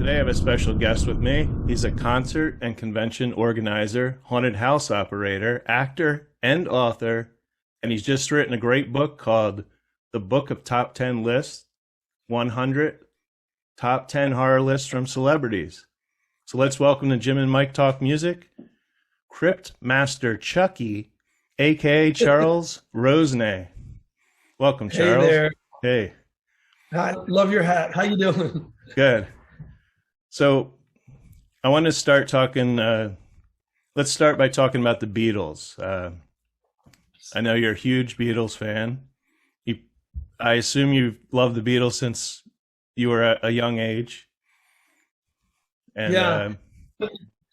Today I have a special guest with me. He's a concert and convention organizer, haunted house operator, actor, and author, and he's just written a great book called The Book of Top 10 Lists, 100 Top 10 Horror Lists from Celebrities. So let's welcome to Jim and Mike Talk Music, Cryptmaster CHUCKY, a.k.a. Charles Rosenay. Welcome, Charles. Hey there. Hey. I love your hat. How you doing? Good. So I want to start talking, let's start by talking about the Beatles. I know you're a huge Beatles fan. I assume you've loved the Beatles since you were a young age. And, yeah.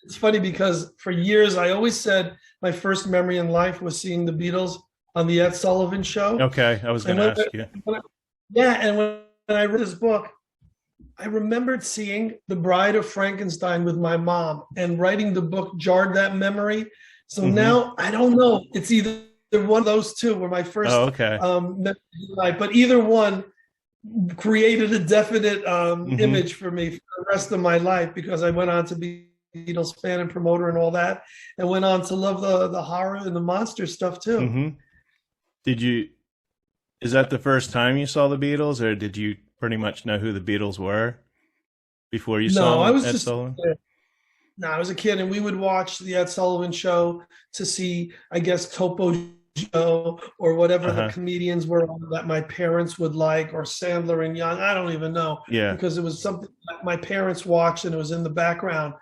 It's funny because for years I always said my first memory in life was seeing the Beatles on the Ed Sullivan Show. Okay, I was going to ask you. And when I read this book, I remembered seeing The Bride of Frankenstein with my mom, and writing the book jarred that memory. So now I don't know. It's either one of those two were my first memory in life, but either one created a definite image for me for the rest of my life, because I went on to be a Beatles fan and promoter and all that, and went on to love the horror and the monster stuff too. Is that the first time you saw the Beatles, or did you pretty much know who the Beatles were before you saw Ed Sullivan? No, I was a kid, and we would watch the Ed Sullivan Show to see, I guess, Topo Joe or whatever the comedians were on that my parents would like, or Sandler and Young. I don't even know. Yeah. Because it was something that my parents watched and it was in the background.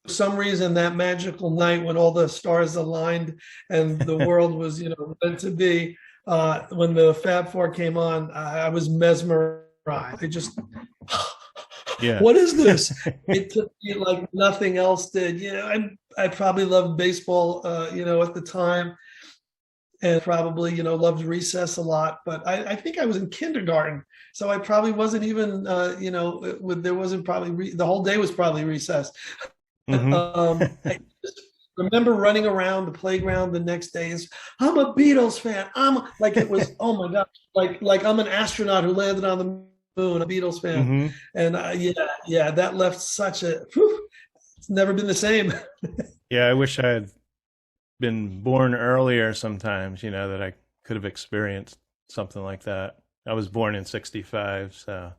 For some reason, that magical night when all the stars aligned and the world was, meant to be, when the Fab4 came on, I was mesmerized. I just, what is this? It took me like nothing else did. I probably loved baseball, at the time, and probably, loved recess a lot. But I think I was in kindergarten, so I probably wasn't even, there wasn't probably the whole day was probably recess. I just remember running around the playground the next day is, I'm a Beatles fan. I'm like, it was, oh my God, like I'm an astronaut who landed on the moon, a Beatles fan. And that left such it's never been the same. Yeah, I wish I had been born earlier sometimes, that I could have experienced something like that. I was born in 65, so.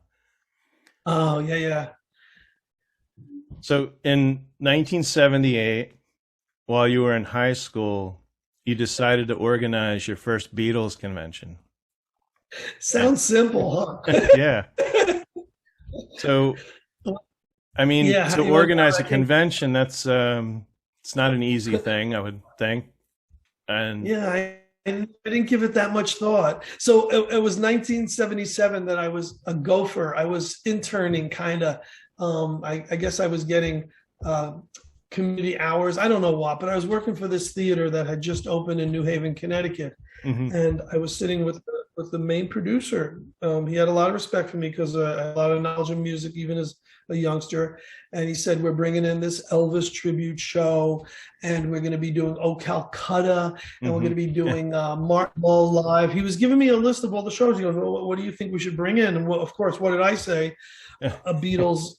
Oh, yeah. So in 1978, while you were in high school, you decided to organize your first Beatles convention. Sounds simple, huh? Yeah. So, I mean, to organize a convention, that's it's not an easy thing, I would think. And I didn't give it that much thought. So it was 1977 that I was a gopher. I was interning, kind of. I guess I was getting community hours. I don't know what, but I was working for this theater that had just opened in New Haven, Connecticut. And I was sitting with the main producer. He had a lot of respect for me because I had a lot of knowledge of music, even as a youngster. And he said, we're bringing in this Elvis tribute show, and we're going to be doing Oh Calcutta, and we're going to be doing Martin Mull Live. He was giving me a list of all the shows. He goes, well, what do you think we should bring in? And well, of course, what did I say? A Beatles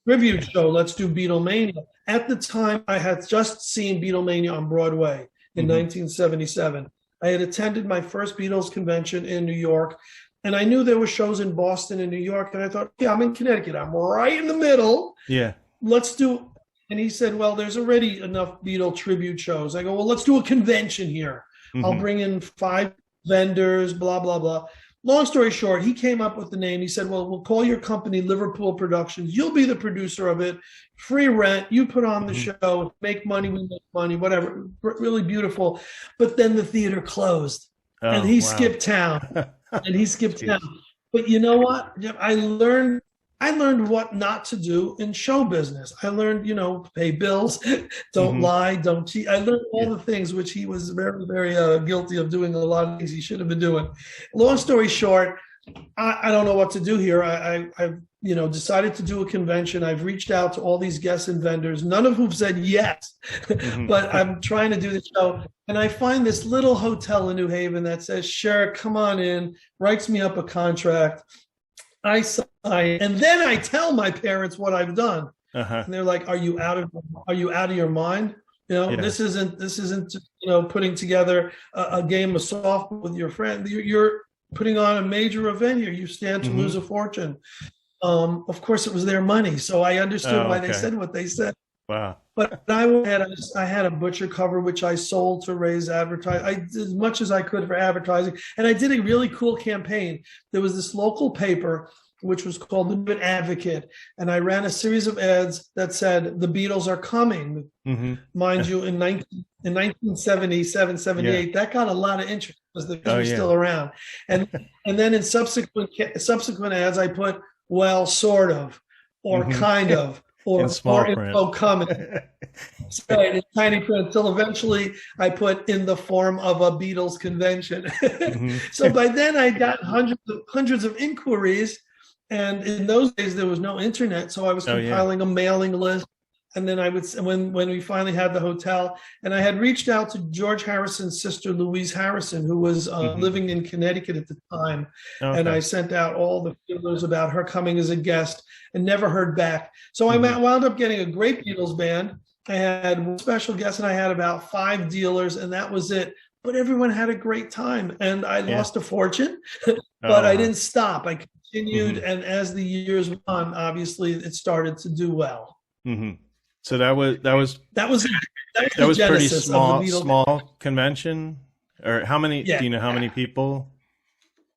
tribute show. Let's do Beatlemania. At the time, I had just seen Beatlemania on Broadway in 1977. I had attended my first Beatles convention in New York, and I knew there were shows in Boston and New York, and I thought, I'm in Connecticut. I'm right in the middle. Yeah. Let's do. And he said, well, there's already enough Beatle tribute shows. I go, well, let's do a convention here. I'll bring in 5 vendors, blah, blah, blah. Long story short, he came up with the name. He said, well, we'll call your company Liverpool Productions. You'll be the producer of it. Free rent. You put on the show. Make money. We make money. Whatever. Really beautiful. But then the theater closed. And he skipped town. But you know what? I learned what not to do in show business. I learned, pay bills, don't lie, don't cheat. I learned all the things which he was very, very guilty of doing, a lot of things he should have been doing. Long story short, I don't know what to do here. I've decided to do a convention. I've reached out to all these guests and vendors, none of whom said yes, but I'm trying to do the show. And I find this little hotel in New Haven that says, sure, come on in, writes me up a contract. I sign, and then I tell my parents what I've done, Uh-huh. and they're like, are you out of your mind? You know, Yeah. this isn't putting together a game of softball with your friend. You're putting on a major event here. You stand to lose a fortune. Of course, it was their money, so I understood why they said what they said. Wow. But I had a butcher cover which I sold to raise advertising. I did as much as I could for advertising, and I did a really cool campaign. There was this local paper which was called The New Advocate, and I ran a series of ads that said the Beatles are coming. Mind you, in 1977, 78, that got a lot of interest because the Beatles were still around. And then in subsequent ads, I put, well, sort of, or kind of, or small print. Info coming. Right, in tiny print, until eventually I put in the form of a Beatles convention. So by then I got hundreds of inquiries, and in those days there was no internet, so I was compiling a mailing list. And then I would, when we finally had the hotel, and I had reached out to George Harrison's sister, Louise Harrison, who was living in Connecticut at the time. And I sent out all the feelers about her coming as a guest and never heard back. So I wound up getting a great Beatles band. I had one special guest, and I had about 5 dealers, and that was it. But everyone had a great time, and I lost a fortune, but I didn't stop. I continued, and as the years went on, obviously it started to do well. So that was pretty small convention. Or how many? Do you know how many people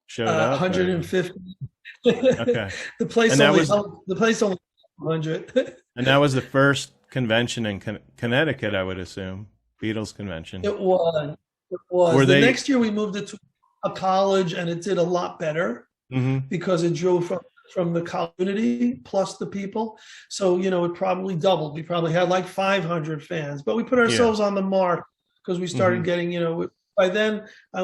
showed up? 150. Okay. The place only 100. And that was the first convention in Connecticut, I would assume. Beatles convention. It was. Next year we moved it to a college, and it did a lot better because it drew from the community plus the people. So, it probably doubled. We probably had like 500 fans, but we put ourselves on the mark because we started getting, by then I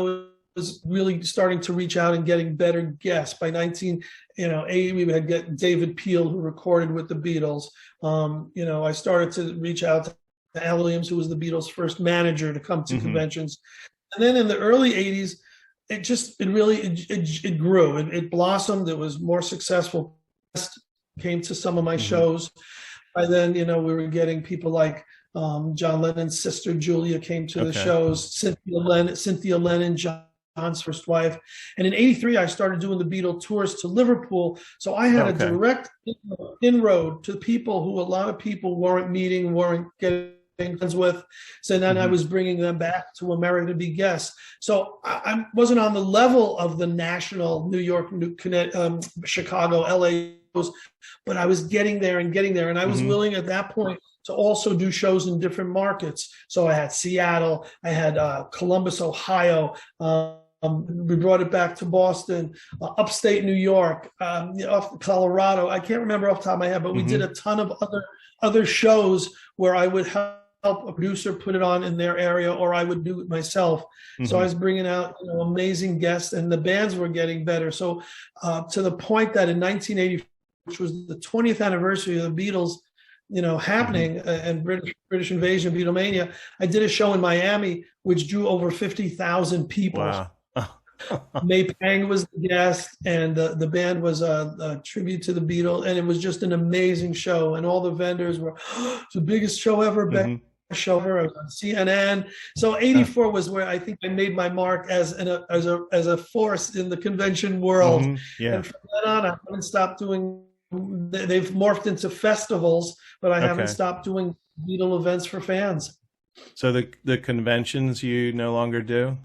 was really starting to reach out and getting better guests. By 1980, we had get David Peel, who recorded with the Beatles. I started to reach out to Al Williams, who was the Beatles' first manager, to come to conventions. And then in the early 80s, it grew. It blossomed. It was more successful. Came to some of my shows. By then, we were getting people like John Lennon's sister Julia came to the shows. Cynthia Lennon, John's first wife. And in '83, I started doing the Beatle tours to Liverpool. So I had a direct inroad to people who a lot of people weren't getting friends with. So then I was bringing them back to America to be guests. So I wasn't on the level of the national New York, Chicago, LA, but I was getting there. And I was willing at that point to also do shows in different markets. So I had Seattle, I had Columbus, Ohio. We brought it back to Boston, upstate New York, Colorado. I can't remember off the top of my head, but we did a ton of other shows where I would help a producer put it on in their area, or I would do it myself. So I was bringing out amazing guests, and the bands were getting better. So to the point that in 1980, which was the 20th anniversary of the Beatles, happening and British Invasion, Beatlemania, I did a show in Miami which drew over 50,000 people. Wow. May Pang was the guest, and the band was a tribute to the Beatles, and it was just an amazing show. And all the vendors were it's the biggest show ever, best show ever on CNN. So '84 was where I think I made my mark as a force in the convention world. And from then on, I haven't stopped doing. They've morphed into festivals, but I haven't stopped doing Beatle events for fans. So the conventions you no longer do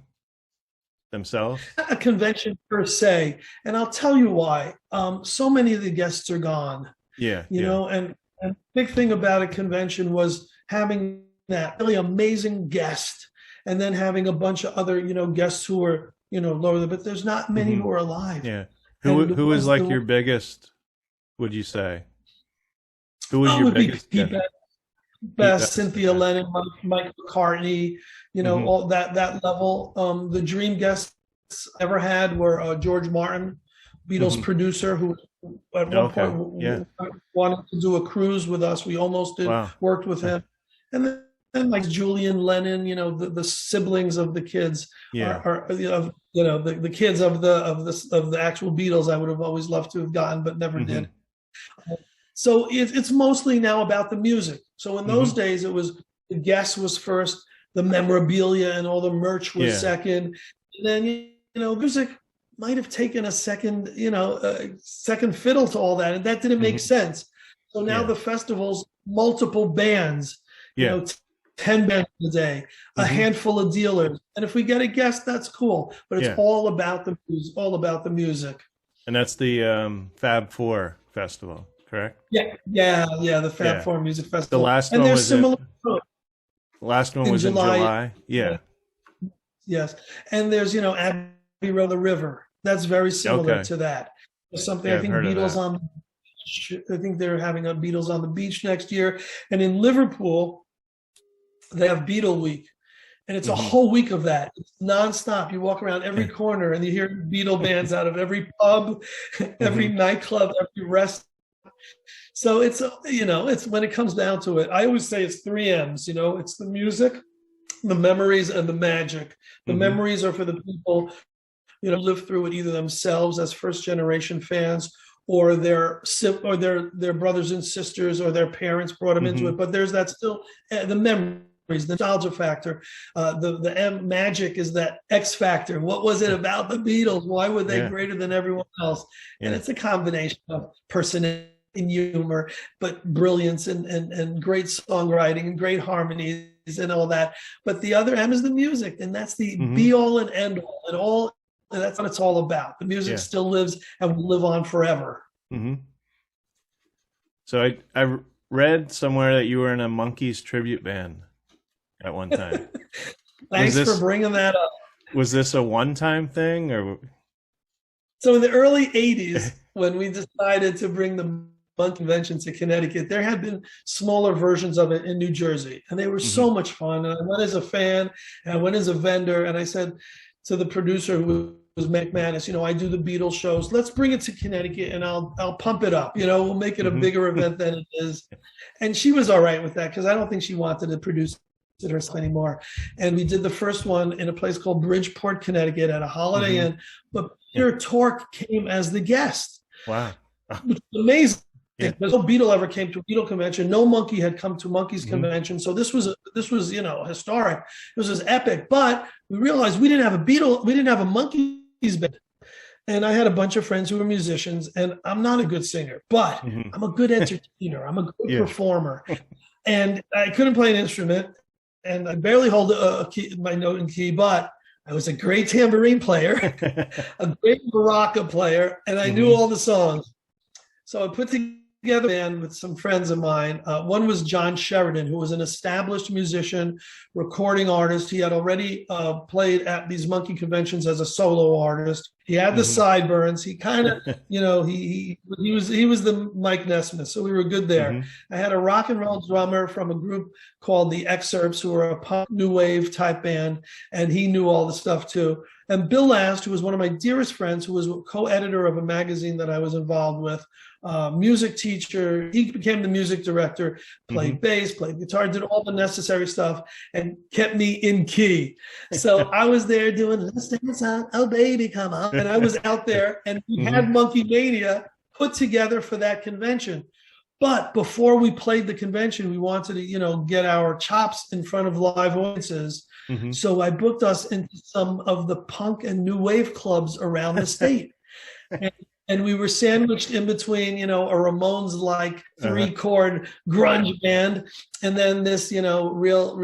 themselves? Not a convention per se, and I'll tell you why. So many of the guests are gone. You know, and the big thing about a convention was having that really amazing guest, and then having a bunch of other guests who were lower, but there's not many who are alive. Who was like your biggest? Would you say? Who was your biggest? Best Cynthia Lennon, Mike McCartney, all that level. The dream guests ever had were George Martin, Beatles producer, who at one point wanted to do a cruise with us. We almost did, worked with him. And and like Julian Lennon, the siblings of the kids Yeah. are the kids of the actual Beatles. I would have always loved to have gotten, but never did. So it's mostly now about the music. So in those days, it was the guest was first, the memorabilia and all the merch was second, and then music might have taken a second, second fiddle to all that, and that didn't make sense. So now the festivals, multiple bands, 10 bands a day, a handful of dealers, and if we get a guest, that's cool. But it's all about the music, And that's the Fab4 Festival, correct? Yeah, the Fab4 Music Festival. The last and one there's was similar. The last one was in July. Yeah. Yes, and there's Abbey Road the River. That's very similar to that. There's something I think Beatles on. I think they're having a Beatles on the Beach next year, and in Liverpool, they have Beatle Week, and it's a whole week of that. It's nonstop. You walk around every corner, and you hear Beatle bands out of every pub, every nightclub, every restaurant. So it's it's when it comes down to it. I always say it's 3 M's. It's the music, the memories, and the magic. The memories are for the people live through it either themselves as first generation fans, or their brothers and sisters, or their parents brought them into it. But there's that still the memories, the nostalgia factor. The M magic is that X factor. What was it about the Beatles? Why were they greater than everyone else? And it's a combination of personality and humor, but brilliance and great songwriting and great harmonies and all that. But the other M is the music, and that's the be all and end all, and that's what it's all about. The music still lives and will live on forever. So I read somewhere that you were in a Monkees tribute band at one time. Thanks for bringing that up. Was this a one-time thing, or? So in the early 80s, when we decided to bring the Monkee convention to Connecticut, there had been smaller versions of it in New Jersey, and they were so much fun. And I went as a fan, and I went as a vendor, and I said to the producer, who was McManus, I do the Beatles shows. Let's bring it to Connecticut, and I'll pump it up. We'll make it a bigger event than it is. And she was all right with that, because I don't think she wanted to produce it herself anymore. And we did the first one in a place called Bridgeport, Connecticut, at a Holiday Inn. But Peter Tork came as the guest. Wow, which was amazing. Because no Beatle ever came to a Beatle convention. No Monkee had come to Monkees convention. So this was historic. This was epic. But we realized we didn't have a Monkees band. And I had a bunch of friends who were musicians, and I'm not a good singer, but I'm a good entertainer. I'm a good performer. And I couldn't play an instrument, and I barely hold my note in key, but I was a great tambourine player, a great maraca player, and I knew all the songs. So I put together a band with some friends of mine. One was John Sheridan, who was an established musician, recording artist. He had already played at these Monkee conventions as a solo artist. He had the sideburns. He kind of, he was the Mike Nesmith, so we were good there. I had a rock and roll drummer from a group called the Excerpts, who were a pop new wave type band, and he knew all the stuff too. And Bill Last, who was one of my dearest friends, who was co-editor of a magazine that I was involved with, music teacher. He became the music director, played bass, played guitar, did all the necessary stuff, and kept me in key. So I was there doing, let's dance on, oh baby, come on. And I was out there, and we had Monkee Mania put together for that convention. But before we played the convention, we wanted to, get our chops in front of live audiences. So I booked us into some of the punk and new wave clubs around the state. And we were sandwiched in between, a Ramones-like 3-chord grunge band, and then this, real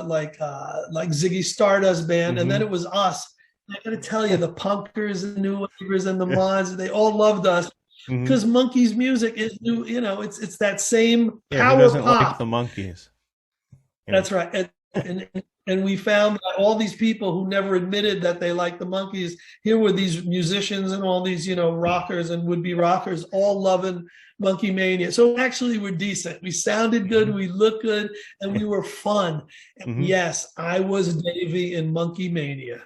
like Ziggy Stardust band, and then it was us. And I got to tell you, the punkers and new wavers and the mods, they all loved us, because Monkees music is new. It's that same power who doesn't pop. Like the Monkees. That's right. And we found that all these people who never admitted that they liked the Monkees, here were these musicians and all these, rockers and would-be rockers, all loving Monkee Mania. So actually we're decent. We sounded good, we looked good, and we were fun. And yes, I was Davey in Monkee Mania.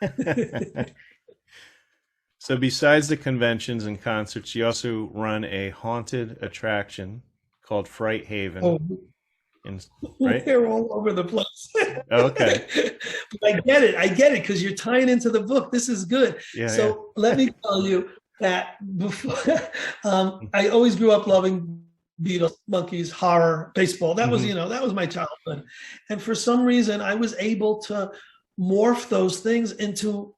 So besides the conventions and concerts, you also run a haunted attraction called Fright Haven. Right? They're all over the place. Oh, okay. But I get it because you're tying into the book. This is good. So let me tell you that before I always grew up loving Beatles, Monkees, horror, baseball. That was, that was my childhood. And for some reason, I was able to morph those things into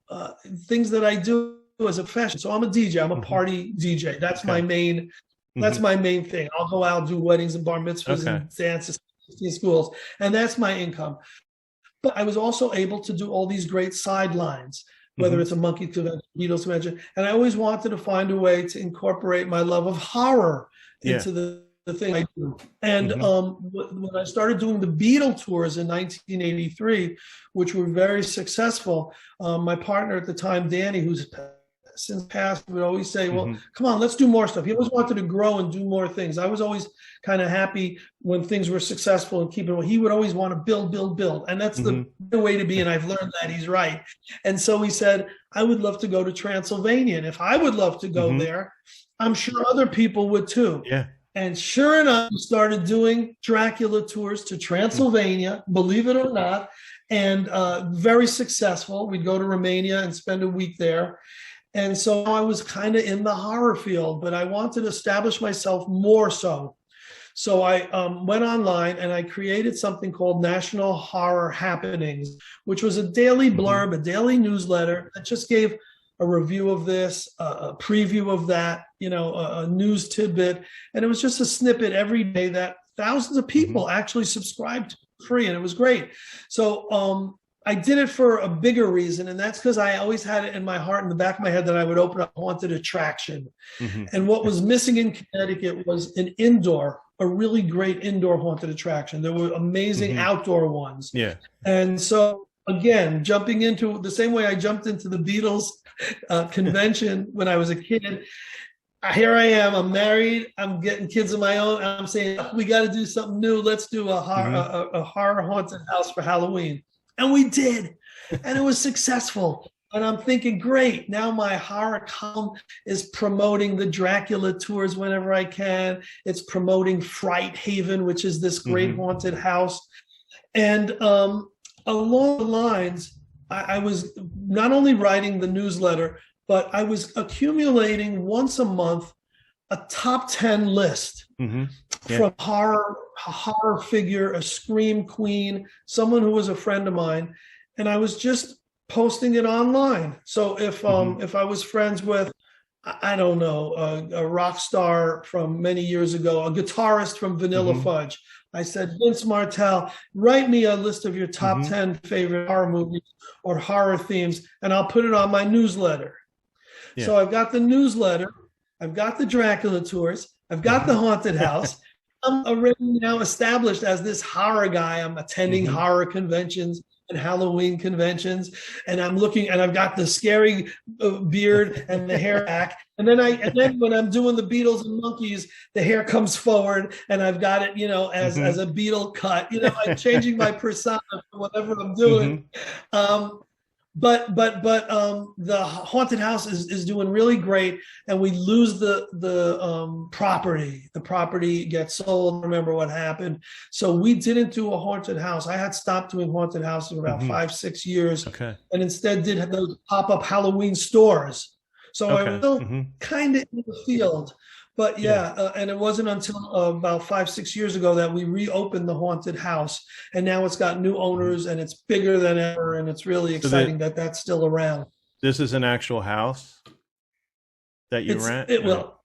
things that I do as a profession. So I'm a DJ. I'm a party DJ. That's my main. That's my main thing. I'll go out, do weddings and bar mitzvahs and dances in schools, and that's my income. But I was also able to do all these great sidelines, whether it's a Monkey convention, Beatles convention, and I always wanted to find a way to incorporate my love of horror into the thing I do. And when I started doing the Beatle tours in 1983, which were very successful, my partner at the time, Danny, who's since passed, would always say, well, come on, let's do more stuff. He always wanted to grow and do more things. I was always kind of happy when things were successful and keep it. He would always want to build. And that's the way to be. And I've learned that he's right. And so he said, I would love to go to Transylvania. And if I would love to go there, I'm sure other people would too. Yeah. And sure enough, we started doing Dracula tours to Transylvania, believe it or not, and very successful. We'd go to Romania and spend a week there. And so I was kind of in the horror field, but I wanted to establish myself more so. So I went online and I created something called National Horror Happenings, which was a daily blurb, a daily newsletter that just gave a review of this, a preview of that, a news tidbit. And it was just a snippet every day that thousands of people actually subscribed to free. And it was great. So I did it for a bigger reason, and that's because I always had it in my heart, in the back of my head, that I would open up a haunted attraction. And what was missing in Connecticut was a really great indoor haunted attraction. There were amazing outdoor ones. Yeah. And so, again, jumping into the same way I jumped into the Beatles convention when I was a kid, here I am, I'm married, I'm getting kids of my own. I'm saying, we got to do something new. Let's do a horror haunted house for Halloween. And we did, and it was successful. And I'm thinking, great, now my horror column is promoting the Dracula tours whenever I can. It's promoting Fright Haven, which is this great haunted house. And along the lines, I was not only writing the newsletter, but I was accumulating once a month a top 10 list from a horror figure, a scream queen, someone who was a friend of mine. And I was just posting it online. So if I was friends with, I don't know, a rock star from many years ago, a guitarist from Vanilla Fudge, I said, Vince Martell, write me a list of your top 10 favorite horror movies or horror themes, and I'll put it on my newsletter. Yeah. So I've got the newsletter, I've got the Dracula tours, I've got the haunted house. I'm already now established as this horror guy. I'm attending horror conventions and Halloween conventions, and I'm looking, and I've got the scary beard and the hair back. And then when I'm doing the Beatles and Monkees, the hair comes forward, and I've got it, as a Beatle cut. I'm changing my persona for whatever I'm doing. But the haunted house is doing really great, and we lose the property. The property gets sold. I remember what happened. So we didn't do a haunted house. I had stopped doing haunted houses for about 5-6 years, and instead did those pop-up Halloween stores. So I was still kind of in the field. But and it wasn't until about 5-6 years ago that we reopened the haunted house, and now it's got new owners, and it's bigger than ever, and it's really exciting that that's still around. This is an actual house that you rent? Well,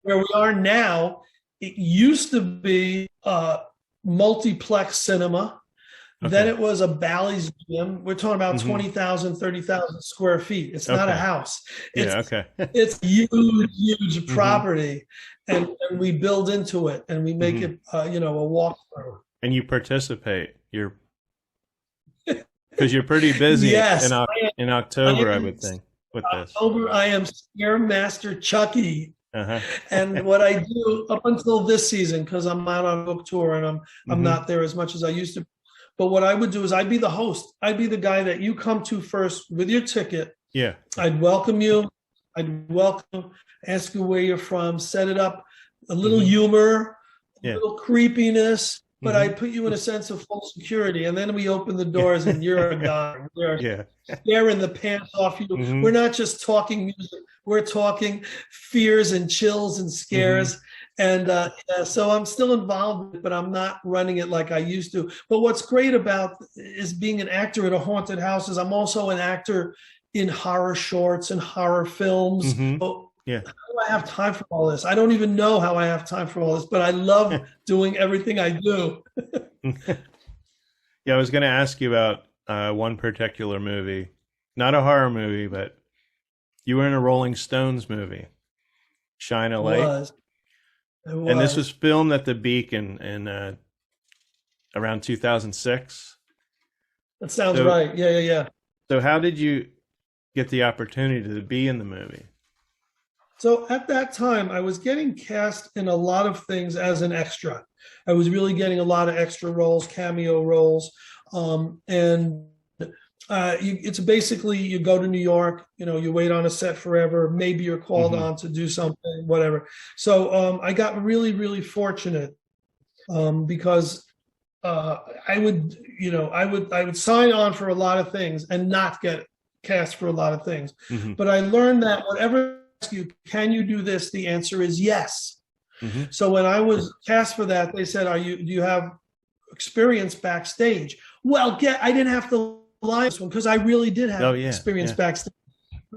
where we are now, it used to be a multiplex cinema. Then it was a Bally's gym. We're talking about 20,000, 30,000 square feet. It's not a house. It's huge property. And we build into it, and we make it, a walkthrough. And you participate. Because you're pretty busy in October, I would think, with this. October, I am Scaremaster CHUCKY. And what I do up until this season, because I'm out on book tour and I'm not there as much as I used to. But what I would do is I'd be the host. I'd be the guy that you come to first with your ticket. Yeah. I'd welcome you. Ask you where you're from, set it up, a little humor, a little creepiness, but I put you in a sense of full security. And then we open the doors and you're a guy. We're scaring the pants off you. We're not just talking music. We're talking fears and chills and scares. And so I'm still involved, but I'm not running it like I used to. But what's great about is being an actor at a haunted house is I'm also an actor in horror shorts and horror films. So how do I have time for all this? I don't even know how I have time for all this, but I love doing everything I do. I was going to ask you about one particular movie, not a horror movie, but you were in a Rolling Stones movie, Shine a Light. And this was filmed at the Beacon in around 2006. That sounds right. Yeah. So how did you get the opportunity to be in the movie? So at that time, I was getting cast in a lot of things as an extra. I was really getting a lot of extra roles, cameo roles. It's basically you go to New York, you wait on a set forever. Maybe you're called on to do something, whatever. So I got really, really fortunate because I would sign on for a lot of things and not get cast for a lot of things. But I learned that whatever ask you, can you do this? The answer is yes. So when I was cast for that, they said, do you have experience backstage? Well, I didn't have to lie this one because I really did have experience backstage.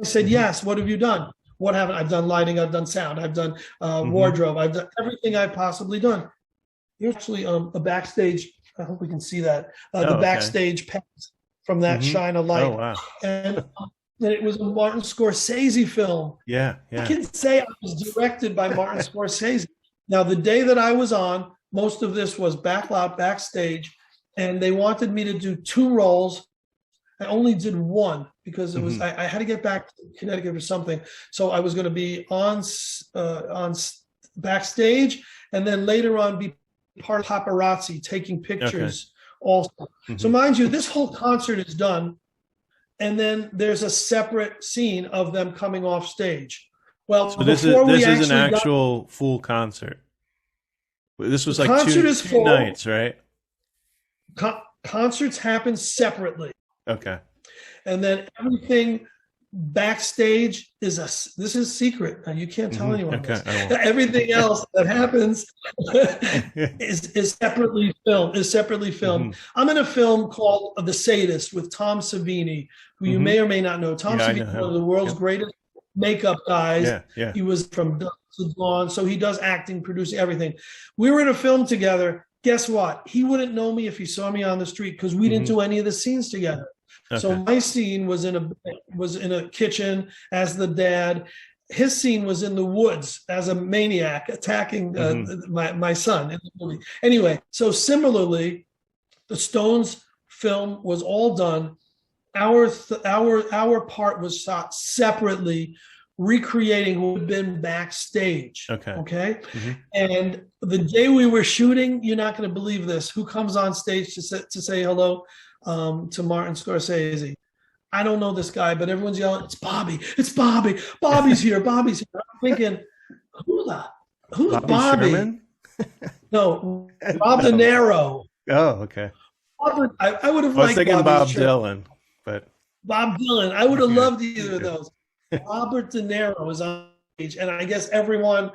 I said, yes. What have you done? What haven't I've done? Lighting, I've done sound, I've done wardrobe, I've done everything I've possibly done. Here's actually a backstage. I hope we can see that. The backstage pass from that Shine a Light. Oh, wow. And it was a Martin Scorsese film. Yeah. I can say I was directed by Martin Scorsese. Now, the day that I was on, most of this was backstage, and they wanted me to do 2 roles. I only did 1 because it was I had to get back to Connecticut or something. So I was going to be on backstage, and then later on be part of paparazzi taking pictures also. So mind you, this whole concert is done. And then there's a separate scene of them coming off stage. Well, so this is an actual full concert. This was like two nights, right? Concerts happen separately. Okay. And then everything backstage this is secret. Now you can't tell anyone this. Everything else that happens is separately filmed. I'm in a film called The Sadist with Tom Savini, who you may or may not know. Tom Savini, one of the world's greatest makeup guys. He was from Dusk to Dawn, so he does acting, producing, everything. We were in a film together. Guess what? He wouldn't know me if he saw me on the street because we didn't do any of the scenes together. So my scene was in a kitchen as the dad. His scene was in the woods as a maniac attacking my son in the movie. Anyway, so similarly, the Stones film was all done. Our part was shot separately, recreating what had been backstage. Okay. And the day we were shooting, you're not going to believe this. Who comes on stage to say hello to Martin Scorsese? I don't know this guy, but everyone's yelling, "It's Bobby! It's Bobby! Bobby's here! Bobby's here!" I'm thinking, who's Bobby? No, Bob De Niro. Oh, okay. Robert, I would have liked. I was thinking Bob shirt. Dylan, but Bob Dylan. I would have loved either of those. Robert De Niro was on stage, and I guess everyone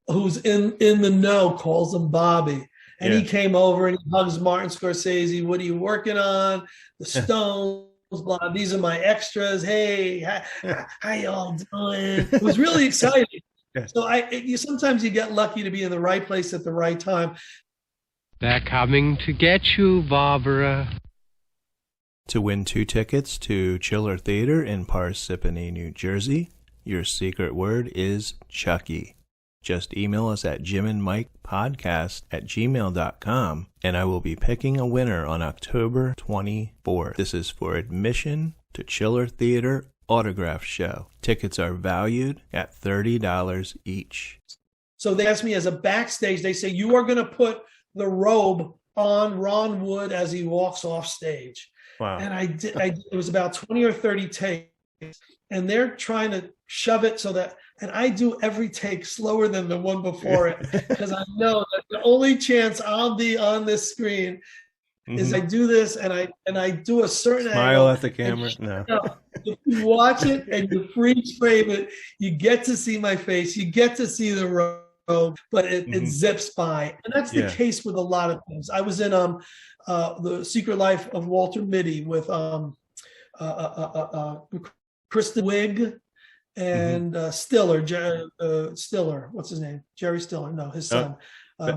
who's in the know calls him Bobby. And he came over and he hugs Martin Scorsese. "What are you working on?" The Stones. Blah. "These are my extras. Hey, how y'all doing?" It was really exciting. So sometimes you get lucky to be in the right place at the right time. They're coming to get you, Barbara. To win 2 tickets to Chiller Theater in Parsippany, New Jersey, your secret word is Chucky. Just email us at jimandmikepodcast@gmail.com, and I will be picking a winner on October 24th. This is for admission to Chiller Theater Autograph Show. Tickets are valued at $30 each. So they asked me as a backstage, they say, "You are going to put the robe on Ron Wood as he walks off stage." Wow. And I did. It was about 20 or 30 takes, and they're trying to shove it so that, and I do every take slower than the one before it, because I know that the only chance I'll be on this screen is I do this and I do a certain smile angle at the camera. No. If you watch it and you freeze frame it, you get to see my face, you get to see the robe, but it zips by. And that's the case with a lot of things. I was in The Secret Life of Walter Mitty with Kristen Wiig and Stiller, what's his name? Jerry Stiller, no, his son.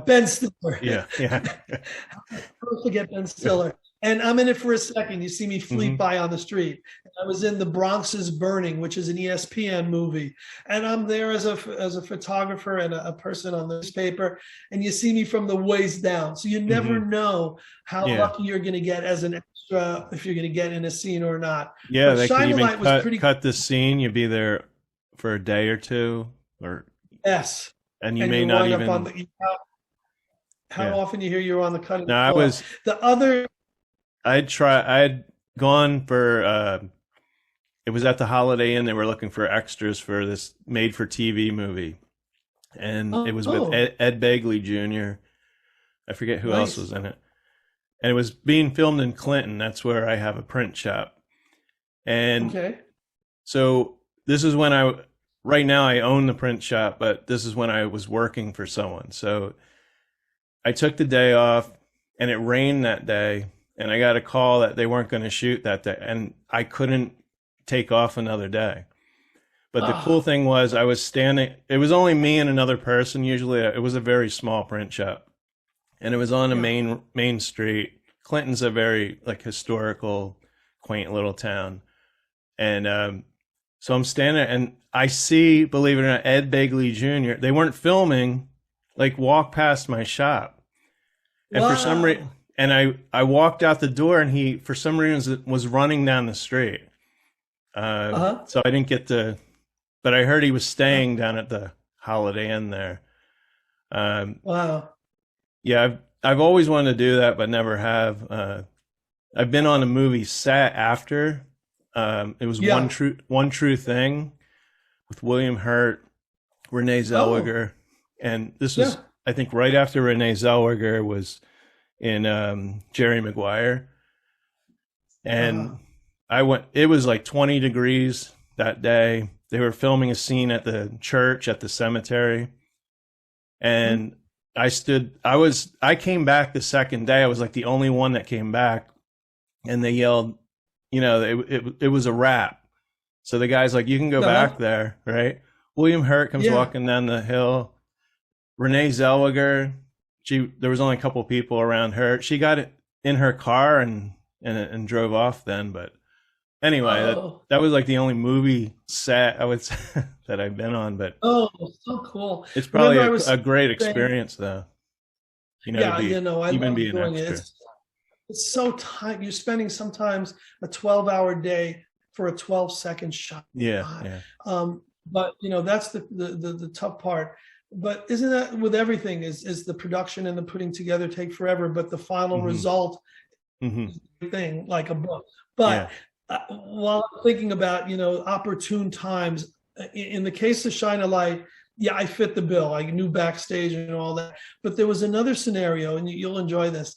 Ben Stiller. Yeah. Don't forget Ben Stiller. And I'm in it for a second. You see me fleet by on the street. I was in The Bronx is Burning, which is an ESPN movie. And I'm there as a photographer and a person on the newspaper. And you see me from the waist down. So you never know how lucky you're going to get as an extra, if you're going to get in a scene or not. Yeah, they could even cut the scene. You'd be there for a day or two. Yes. And you may not even... How often you hear you're on the cutting floor? I was... The other... I'd gone for it was at the Holiday Inn. They were looking for extras for this made for TV movie, and it was with Ed Begley Jr. I forget who else was in it, and it was being filmed in Clinton. That's where I have a print shop. And so this is when right now I own the print shop, but this is when I was working for someone. So I took the day off, and it rained that day. And I got a call that they weren't going to shoot that day, and I couldn't take off another day. But the cool thing was I was standing, it was only me and another person. Usually it was a very small print shop, and it was on a main street. Clinton's a very historical, quaint little town. And so I'm standing there, and I see, believe it or not, Ed Begley Jr. They weren't filming, walk past my shop. And for some reason... And I walked out the door, and he, for some reason, was running down the street. So I didn't get to, but I heard he was staying down at the Holiday Inn there. Wow. Yeah, I've always wanted to do that, but never have. I've been on a movie set after. It was One True Thing with William Hurt, Renee Zellweger. And this was, I think, right after Renee Zellweger was in Jerry Maguire, and I went, it was 20 degrees that day. They were filming a scene at the church at the cemetery, and I came back the second day. I was the only one that came back, and they yelled, it was a wrap. So the guy's you can go back there, right? William Hurt comes walking down the hill. Renee Zellweger, there was only a couple people around her. She got it in her car and drove off then. But anyway, that was the only movie set I would say that I've been on. But so cool. It's probably a great experience, though. I even love being doing extra. it. It's so tight. You're spending sometimes a 12-hour day for a 12-second shot. Yeah. But that's the tough part. But isn't that with everything? Is the production and the putting together take forever, but the final result is the thing, like a book. But while I'm thinking about opportune times, in the case of Shine a Light, I fit the bill. I knew backstage and all that. But there was another scenario, and you'll enjoy this,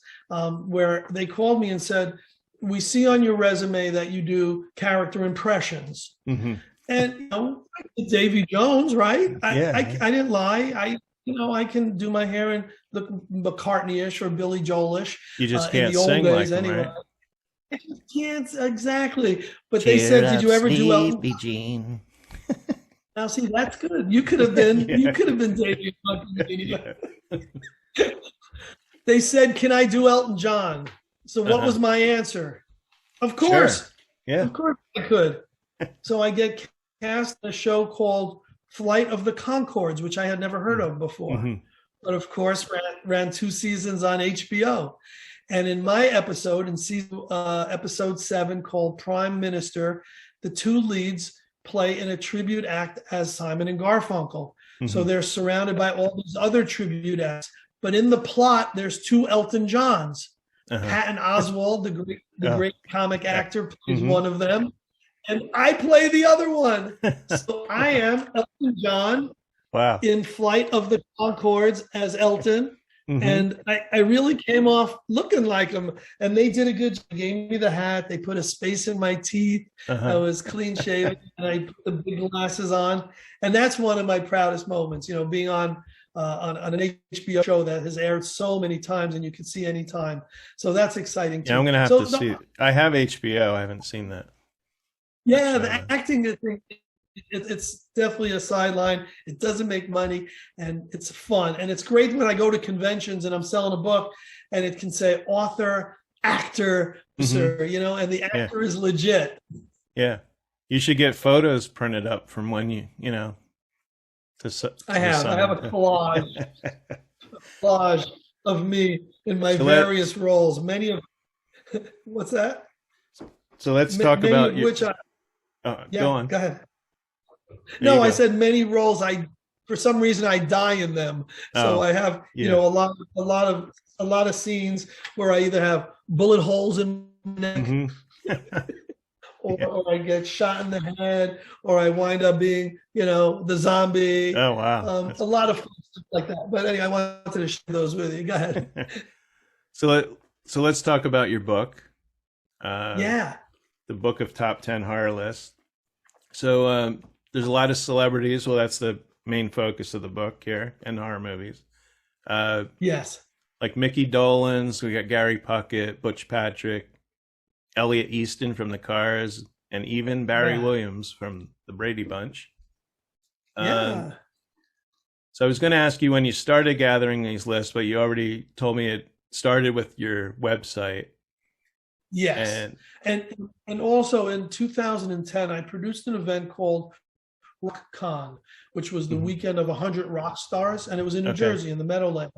where they called me and said, "We see on your resume that you do character impressions." And Davy Jones, right? I didn't lie. I can do my hair and look McCartney-ish or Billy Joel-ish. You just can't sing like them, right? I just can't exactly. But they said, "Did you ever do Elton Jean?" Now, see, that's good. You could have been. You could have been Davy. They said, "Can I do Elton John?" So what was my answer? Of course. Sure. Yeah. Of course I could. So I get cast in a show called Flight of the Conchords, which I had never heard of before. But of course ran 2 seasons on HBO. And in my episode, in episode 7 called Prime Minister, the 2 leads play in a tribute act as Simon and Garfunkel. So they're surrounded by all these other tribute acts. But in the plot, there's 2 Elton Johns. Patton Oswalt, the great comic actor, plays one of them. and I play the other one. So I am Elton John. Wow. In Flight of the Conchords as Elton. Mm-hmm. And I really came off looking like him. And they did a good job. They gave me the hat. They put a space in my teeth. I was clean shaven. And I put the big glasses on. And that's one of my proudest moments, you know, being on an HBO show that has aired so many times and you can see anytime. So that's exciting too. Yeah, I'm going to have to see it. I have HBO. I haven't seen that. Yeah, the acting thing. It's definitely a sideline. It doesn't make money, and it's fun. And it's great when I go to conventions and I'm selling a book, and it can say author, actor, you know, and the actor is legit. Yeah, you should get photos printed up from when you know. I have a collage of me in my various roles. Many of what's that? So let's talk about which go on. Go ahead. No, I said many roles. For some reason I die in them. So I have, you know, a lot of scenes where I either have bullet holes in my neck, or I get shot in the head, or I wind up being, you know, the zombie. Oh wow. A lot of stuff like that. But anyway, I wanted to share those with you. Go ahead. So let's talk about your book. The book of top 10 horror lists. So there's a lot of celebrities. Well, that's the main focus of the book here, and horror movies. Yes. Like Micky Dolenz, we got Gary Puckett, Butch Patrick, Elliot Easton from the Cars, and even Barry Williams from the Brady Bunch. So I was going to ask you when you started gathering these lists, but you already told me it started with your website. Yes. And also in 2010, I produced an event called RockCon, which was the weekend of 100 rock stars, and it was in New Jersey in the Meadowlands.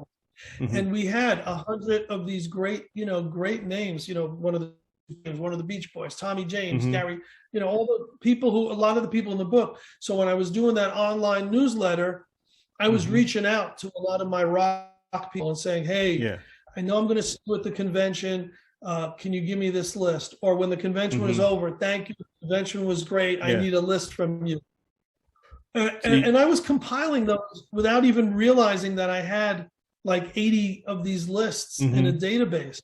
And we had 100 of these great names, you know, one of the Beach Boys, Tommy James, Gary, you know, a lot of the people in the book. So when I was doing that online newsletter, I was reaching out to a lot of my rock people and saying, hey, I know I'm going to see you at the convention. Can you give me this list? Or when the convention was over, thank you. The convention was great. I need a list from you. And I was compiling those without even realizing that I had like 80 of these lists in a database.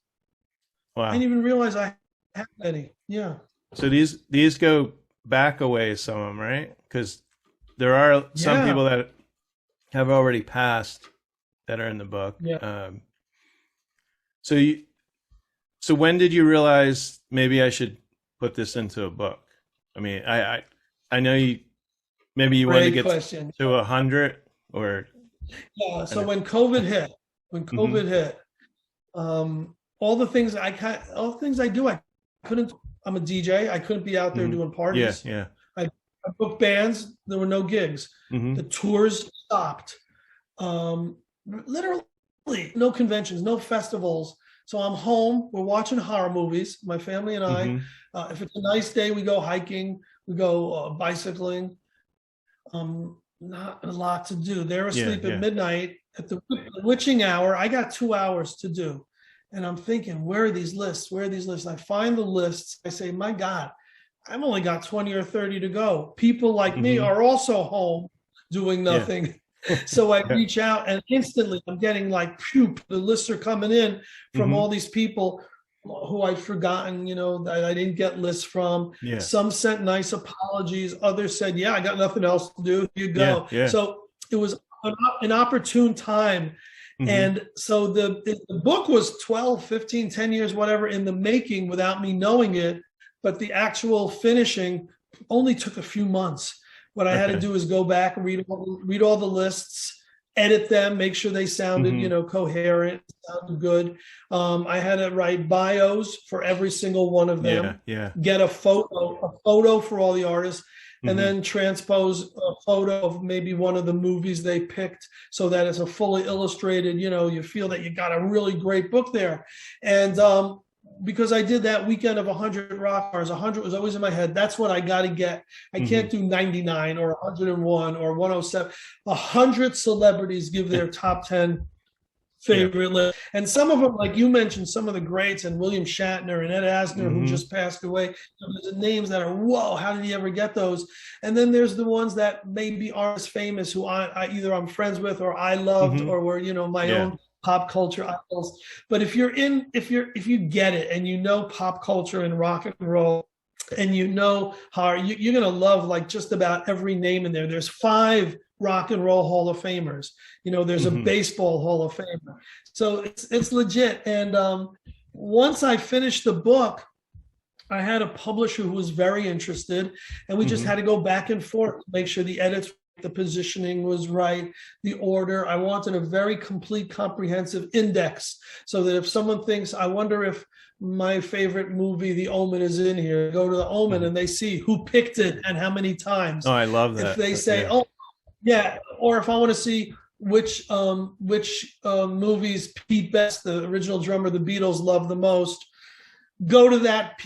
Wow. I didn't even realize I had any. Yeah. So these go back a ways, some of them, right? Because there are some people that have already passed that are in the book. Yeah. So when did you realize maybe I should put this into a book? I mean, I know you wanted to get to 100 or. Yeah. So when COVID hit, all the things I do, I couldn't. I'm a DJ. I couldn't be out there doing parties. Yeah. I booked bands. There were no gigs. The tours stopped. Literally, no conventions, no festivals. So I'm home. We're watching horror movies, my family and I. If it's a nice day, we go hiking. We go bicycling. Not a lot to do. They're asleep at midnight. At the witching hour, I got 2 hours to do. And I'm thinking, where are these lists? Where are these lists? I find the lists. I say, my God, I've only got 20 or 30 to go. People like me are also home doing nothing. So I reach out and instantly I'm getting like, the lists are coming in from all these people who I'd forgotten, you know, that I didn't get lists from. Some sent nice apologies. Others said, I got nothing else to do. You go. So it was an opportune time. And so the book was 12, 15, 10 years, whatever, in the making without me knowing it. But the actual finishing only took a few months. What I had to do is go back and read all the lists, edit them, make sure they sounded, you know, coherent, sounded good. I had to write bios for every single one of them. Get a photo for all the artists, and then transpose a photo of maybe one of the movies they picked so that it's a fully illustrated, you know, you feel that you got a really great book there. And because I did that weekend of 100 rock stars, 100 was always in my head. That's what I got to get. I can't do 99 or 101 or 107. 100 celebrities give their top 10 favorite list. And some of them, like you mentioned, some of the greats, and William Shatner and Ed Asner, who just passed away. There's the names that are, whoa, how did he ever get those? And then there's the ones that maybe aren't as famous, who I either I'm friends with or I loved or were, my own pop culture idols. But if you get it and you know pop culture and rock and roll, and you know how you're going to love like just about every name in there. There's 5 rock and roll Hall of Famers. There's a baseball Hall of Famer. So it's legit. And once I finished the book, I had a publisher who was very interested, and we just had to go back and forth to make sure the edits, the positioning was right, the order. I wanted a very complete, comprehensive index so that if someone thinks, I wonder if my favorite movie, The Omen, is in here, go to The Omen and they see who picked it and how many times. Oh, I love that. If they say, or if I want to see which movies Pete Best, the original drummer of the Beatles, loved the most, go to that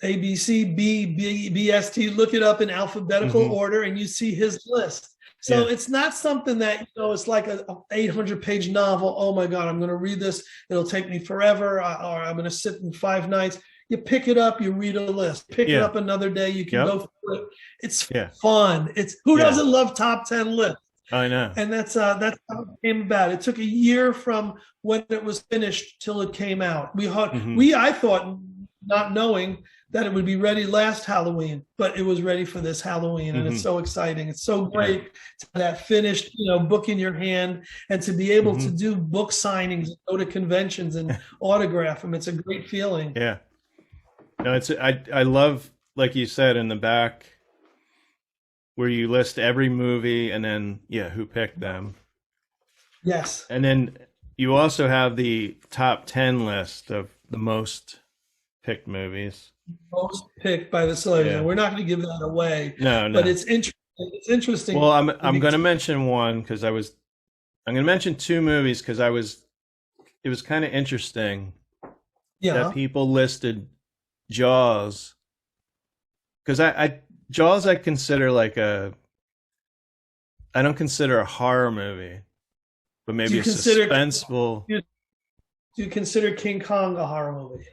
ABC, BST, look it up in alphabetical order, and you see his list. So it's not something that, it's like an 800-page novel. Oh my God, I'm going to read this. It'll take me forever, or I'm going to sit in 5 nights. You pick it up, you read a list. Pick it up another day, you can go through it. It's fun. It's who doesn't love top 10 lists? I know. And that's how it came about. It took a year from when it was finished till it came out. I thought, not knowing that it would be ready last Halloween, but it was ready for this Halloween, and it's so exciting. It's so great to have that finished, book in your hand, and to be able to do book signings, and go to conventions and autograph them. It's a great feeling. Yeah. No, I love, like you said, in the back where you list every movie and then who picked them. Yes. And then you also have the top 10 list of the most picked movies. Most picked by the celebrities. Yeah. We're not going to give that away. No. But it's interesting. It's interesting. Well, I'm going to mention one because I'm going to mention 2 movies because it was kind of interesting that people listed Jaws, because Jaws I consider I don't consider a horror movie, but maybe a suspenseful. Do you consider King Kong a horror movie?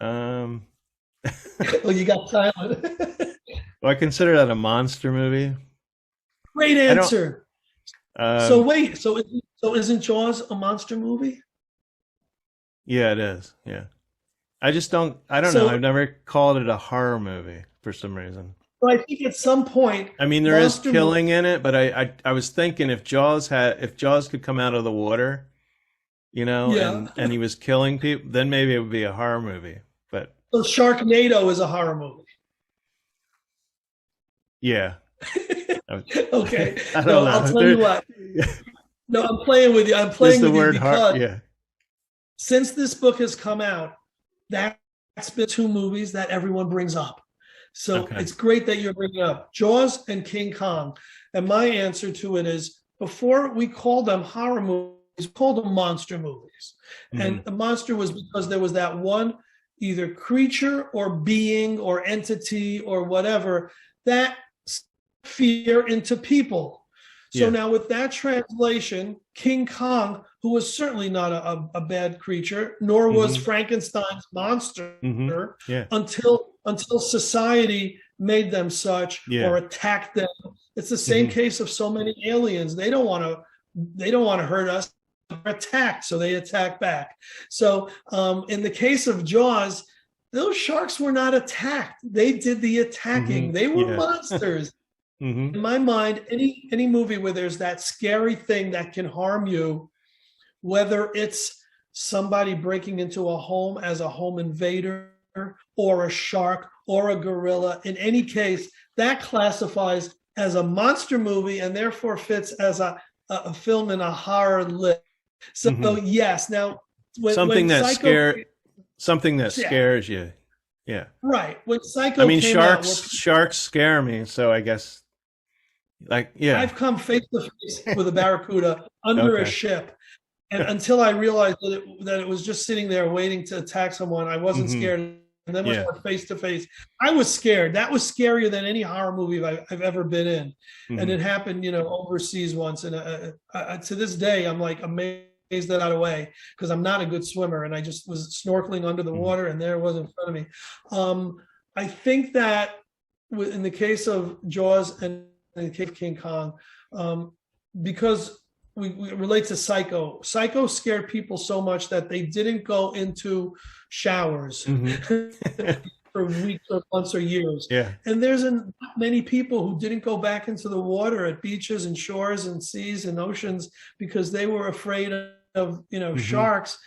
Well, you got silent. Well, I consider that a monster movie. Great answer. So wait, so isn't Jaws a monster movie? Yeah, it is. Yeah, I don't know. I've never called it a horror movie for some reason. Well, I think at some point, I mean, there is killing in it, but I was thinking if Jaws could come out of the water, and he was killing people, then maybe it would be a horror movie. But so Sharknado is a horror movie. Yeah. Okay. I don't know. I'll tell you what. No, I'm playing with you. I'm playing with you because since this book has come out, that's been 2 movies that everyone brings up. So it's great that you're bringing up Jaws and King Kong. And my answer to it is, before we called them horror movies, we called them monster movies. And the monster was because there was that one either creature or being or entity or whatever that fear into people. So now with that translation, King Kong, who was certainly not a bad creature, nor was Frankenstein's monster until society made them such or attacked them. It's the same case of so many aliens. They don't want to hurt us. They're attacked, so they attack back. So in the case of Jaws, those sharks were not attacked. They did the attacking. They were monsters. In my mind, any movie where there's that scary thing that can harm you, whether it's somebody breaking into a home as a home invader or a shark or a gorilla, in any case, that classifies as a monster movie and therefore fits as a film in a horror list. So yes, now something that scares you. Yeah. Right. When Psycho came sharks scare me, so I guess I've come face to face with a barracuda under a ship. And until I realized that it was just sitting there waiting to attack someone, I wasn't scared then we're face to face. I was scared. That was scarier than any horror movie I've ever been in. And it happened, overseas once. And to this day, I'm like amazed that I got away, because I'm not a good swimmer, and I just was snorkeling under the water, and there it was in front of me. I think that in the case of Jaws and in the case of King Kong, because we relate to Psycho. Psycho scared people so much that they didn't go into showers for weeks or months or years. Yeah. And there's not many people who didn't go back into the water at beaches and shores and seas and oceans because they were afraid of sharks.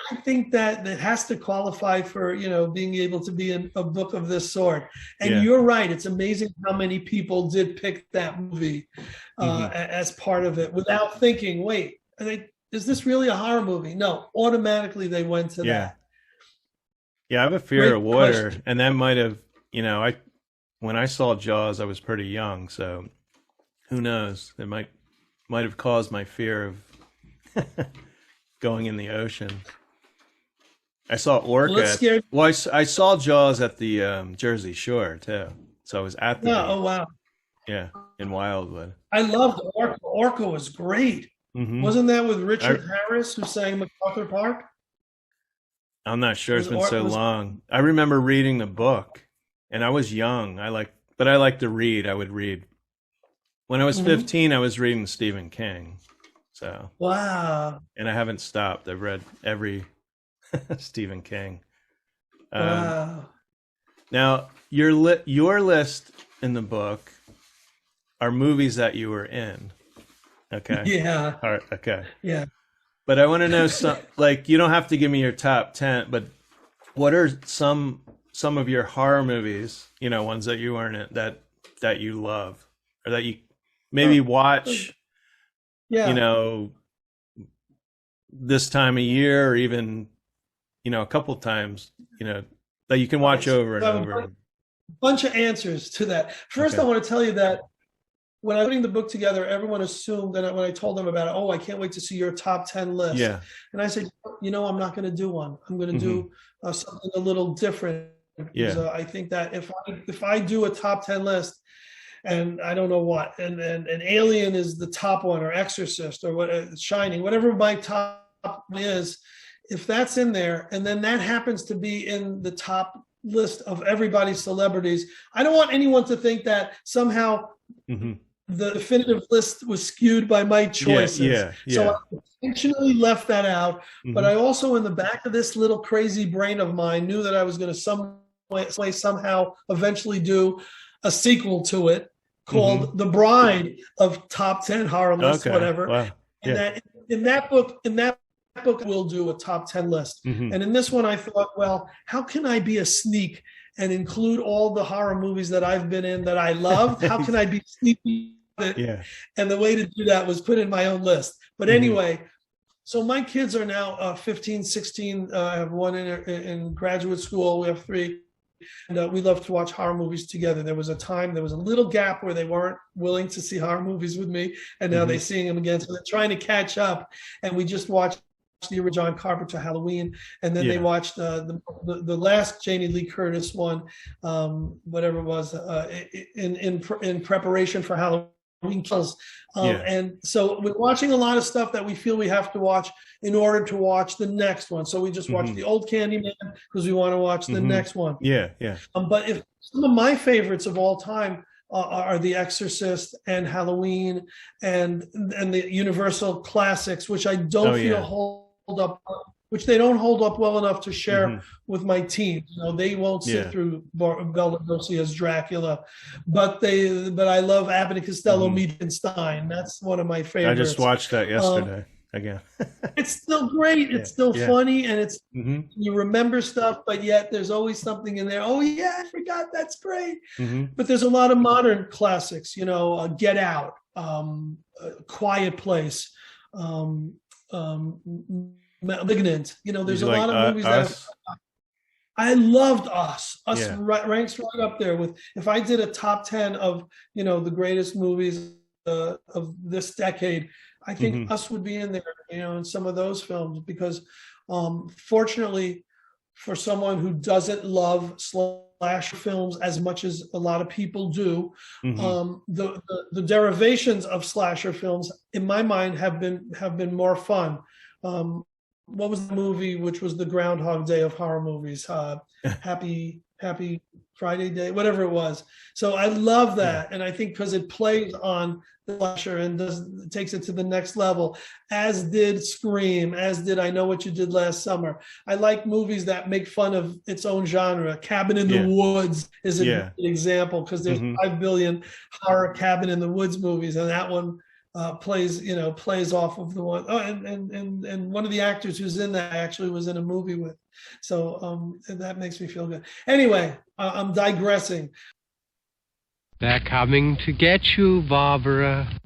I think that has to qualify for being able to be in a book of this sort. And you're right, it's amazing how many people did pick that movie as part of it without thinking, wait, is this really a horror movie? No, automatically they went to that. I have a fear of water. Question. And that might have, when I saw Jaws, I was pretty young, so who knows? It might have caused my fear of going in the ocean. I saw Orca. I saw Jaws at the Jersey Shore too. So I was at the beach. Oh wow. Yeah, in Wildwood. I loved Orca. Orca was great. Wasn't that with Richard Harris, who sang MacArthur Park? I'm not sure. It's been so long. I remember reading the book, and I was young. But I like to read. I would read. When I was 15, I was reading Stephen King. So wow. And I haven't stopped. I've read every Stephen King. Wow. Now your list in the book are movies that you were in. Okay. Yeah. All right. Okay. Yeah. But I want to know you don't have to give me your top 10, but what are some of your horror movies, ones that you weren't in that you love or that you maybe watch this time of year, or even a couple times that you can watch over and over. A bunch of answers to that. First, I want to tell you that when I was putting the book together, everyone assumed that when I told them about it, I can't wait to see your top 10 list. Yeah. And I said, I'm not going to do one. I'm going to do something a little different. Yeah. I think that if I do a top 10 list, and I don't know what, and Alien is the top one, or Exorcist, or what, Shining, whatever my top is, if that's in there, and then that happens to be in the top list of everybody's celebrities, I don't want anyone to think that somehow the definitive list was skewed by my choices. Yeah. So I intentionally left that out, but I also, in the back of this little crazy brain of mine, knew that I was going to somehow eventually do a sequel to it called The Bride of Top 10 Horror Lists, whatever. Wow. And that in that book we'll do a top 10 list. And in this one I thought, well, how can I be a sneak and include all the horror movies that I've been in that I loved? How can I be sneaky with it? Yeah. And the way to do that was put in my own list. But anyway, so my kids are now 15, 16. I have one in graduate school. We have 3. And we love to watch horror movies together. There was a little gap where they weren't willing to see horror movies with me, and now they're seeing them again. So they're trying to catch up. And we just watched the original John Carpenter Halloween, and then they watched the last Jamie Lee Curtis one, whatever it was, in preparation for Halloween Kills. And so we're watching a lot of stuff that we feel we have to watch in order to watch the next one. So we just watched the old Candyman because we want to watch the next one. Yeah. But if some of my favorites of all time are The Exorcist and Halloween and the Universal classics, which I don't feel hold up, which they don't hold up well enough to share with my team. They won't sit through Bela Lugosi's Dracula, but I love Abbott and Costello Meet Stein. That's one of my favorites. I just watched that yesterday again. It's still great. It's still funny, and it's you remember stuff, but yet there's always something in there. Oh yeah, I forgot. That's great. But there's a lot of modern classics. Get Out, Quiet Place. Malignant. There's a lot of movies that I loved. Us ranks right up there with, if I did a top 10 of the greatest movies of this decade, I think Us would be in there, in some of those films, because fortunately for someone who doesn't love slasher films as much as a lot of people do. The derivations of slasher films, in my mind, have been more fun. What was the movie which was the Groundhog Day of horror movies? Happy Friday Day, whatever it was. So I love that, and I think because it plays on the slasher and takes it to the next level, as did Scream, as did I Know What You Did Last Summer. I like movies that make fun of its own genre. Cabin in the Woods is a good example, because there's 5 billion horror Cabin in the Woods movies, and that one plays off of the one. Oh, and one of the actors who's in that actually was in a movie with. So that makes me feel good. Anyway, I'm digressing. They're coming to get you, Barbara.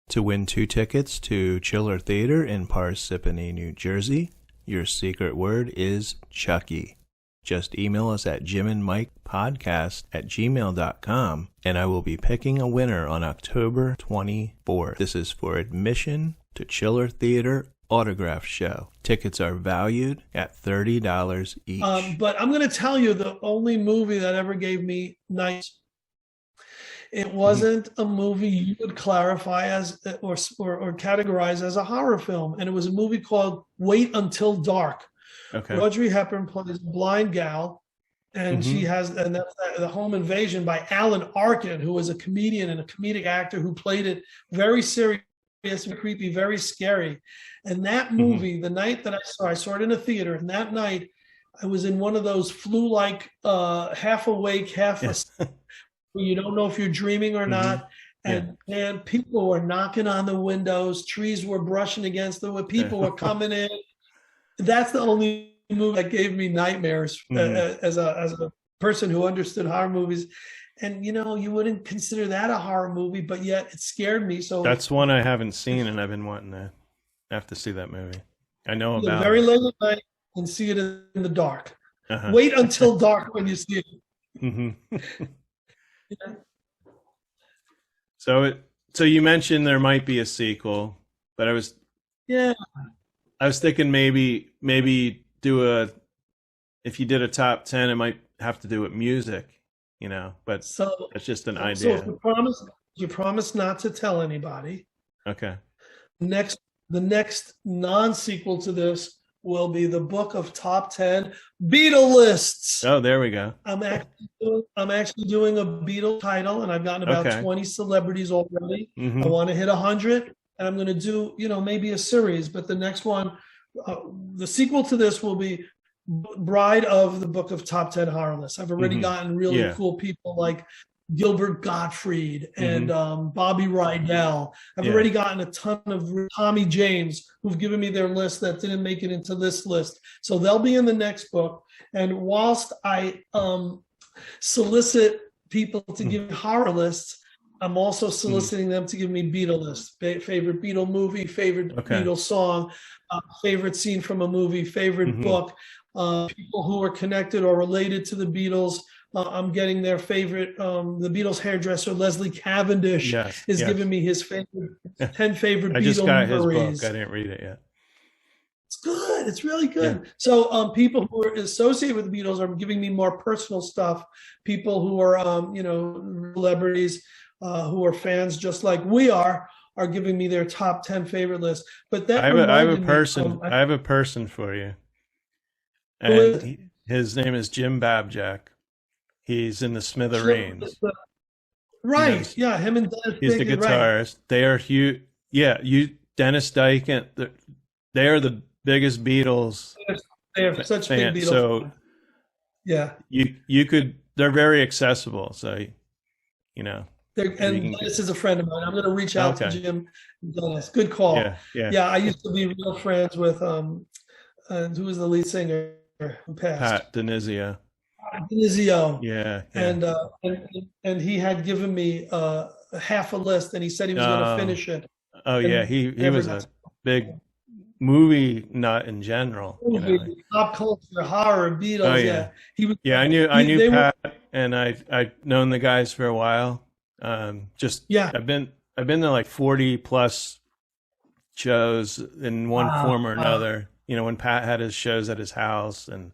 To win 2 tickets to Chiller Theater in Parsippany, New Jersey, your secret word is Chucky. Just email us at jimandmikepodcast@gmail.com, and I will be picking a winner on October 24th. This is for admission to Chiller Theater autograph show. Tickets are valued at $30 each. But I'm going to tell you, the only movie that ever gave me nights, it wasn't a movie you would clarify as or categorize as a horror film, and it was a movie called Wait Until Dark. Okay. Audrey Hepburn plays a blind gal, and she has, and that's The Home Invasion by Alan Arkin, who was a comedian and a comedic actor who played it very serious and creepy, very scary. And that movie, the night that I saw it in a theater, and that night I was in one of those flu-like, half awake, half asleep, where you don't know if you're dreaming or not. And man, people were knocking on the windows, trees were brushing against them, people were coming in. That's the only movie that gave me nightmares as a person who understood horror movies. And you wouldn't consider that a horror movie, but yet it scared me. So that's one I haven't seen, and I've been wanting to have to see that movie. I know about very it. late at night and see it in the dark. Wait until dark when you see it. So you mentioned there might be a sequel, but I was thinking maybe if you did a top 10, it might have to do with music, but that's just an idea. So you promise not to tell anybody. Okay. The next non-sequel to this will be the book of top 10 Beatle lists. Oh, there we go. I'm actually doing a Beatle title, and I've gotten about 20 celebrities already. I want to hit 100, and I'm going to do, maybe a series. But the next one, the sequel to this will be Bride of the Book of Top 10 Horror Lists. I've already gotten really cool people like Gilbert Gottfried and Bobby Rydell. I've already gotten a ton of Tommy James who've given me their list that didn't make it into this list. So they'll be in the next book. And whilst I solicit people to give me horror lists, I'm also soliciting them to give me Beatle lists. Favorite Beatle movie, favorite Beatle song, favorite scene from a movie, favorite book, people who are connected or related to the Beatles. I'm getting their favorite, the Beatles hairdresser, Leslie Cavendish, is giving me his favorite 10 favorite Beatle memories. I just got his book. I didn't read it yet. It's good. It's really good. Yeah. So people who are associated with the Beatles are giving me more personal stuff. People who are, celebrities who are fans just like we are giving me their top 10 favorite list. But that I have a person for you. And his name is Jim Babjack. He's in the Smithereens. Right. Him and Dennis. He's the guitarist. Right. They are huge. Yeah, Dennis Dyke, they are the biggest Beatles. They are such big Beatles. So you could. They're very accessible. So Dennis is a friend of mine. I'm going to reach out to Jim and Dennis. Good call. Yeah. I used to be real friends with who was the lead singer who passed? Pat Denizio. Yeah. And he had given me half a list, and he said he was going to finish it. Oh, yeah. He was a big movie nut in general. Pop culture, horror, Beatles. Oh, yeah. I knew Pat, and I've known the guys for a while. I've been to like 40 plus shows in one form or another. you know, when Pat had his shows at his house, and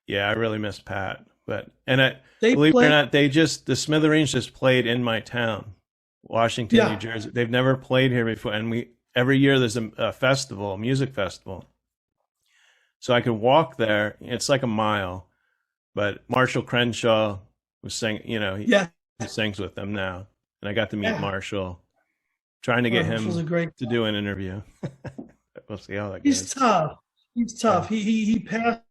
yeah, I really miss Pat. But believe it or not, the Smithereens just played in my town, Washington, New Jersey. They've never played here before, and every year there's a festival, a music festival. So I could walk there. It's like a mile, but Marshall Crenshaw was singing. You know, he sings with them now, and I got to meet Marshall. Trying to get him to do an interview. We'll see how that goes. He's tough. He's tough. Yeah. He passed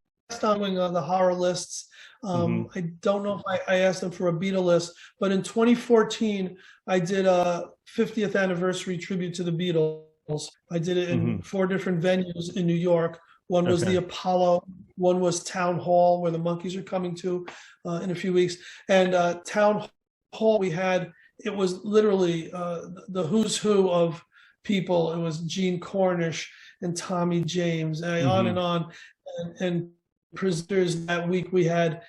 on the horror lists. I don't know if I asked him for a Beatle list, but in 2014, I did a 50th anniversary tribute to the Beatles. I did it in 4 different venues in New York. One was the Apollo. One was Town Hall, where the Monkees are coming to in a few weeks. And Town Hall, it was literally the who's who of people. It was Gene Cornish and Tommy James, and on and on. And presenters that week, we had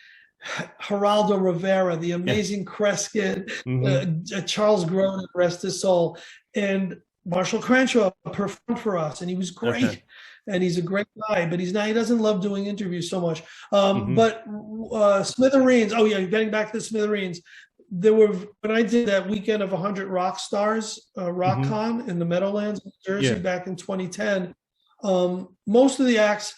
Geraldo Rivera, the amazing Kreskin, Charles Grodin, rest his soul, and Marshall Crenshaw performed for us, and he was great. Okay. And he's a great guy, but he doesn't love doing interviews so much. But Smithereens, getting back to the Smithereens, when I did that weekend of 100 rock stars, RockCon in the Meadowlands, New Jersey, back in 2010, most of the acts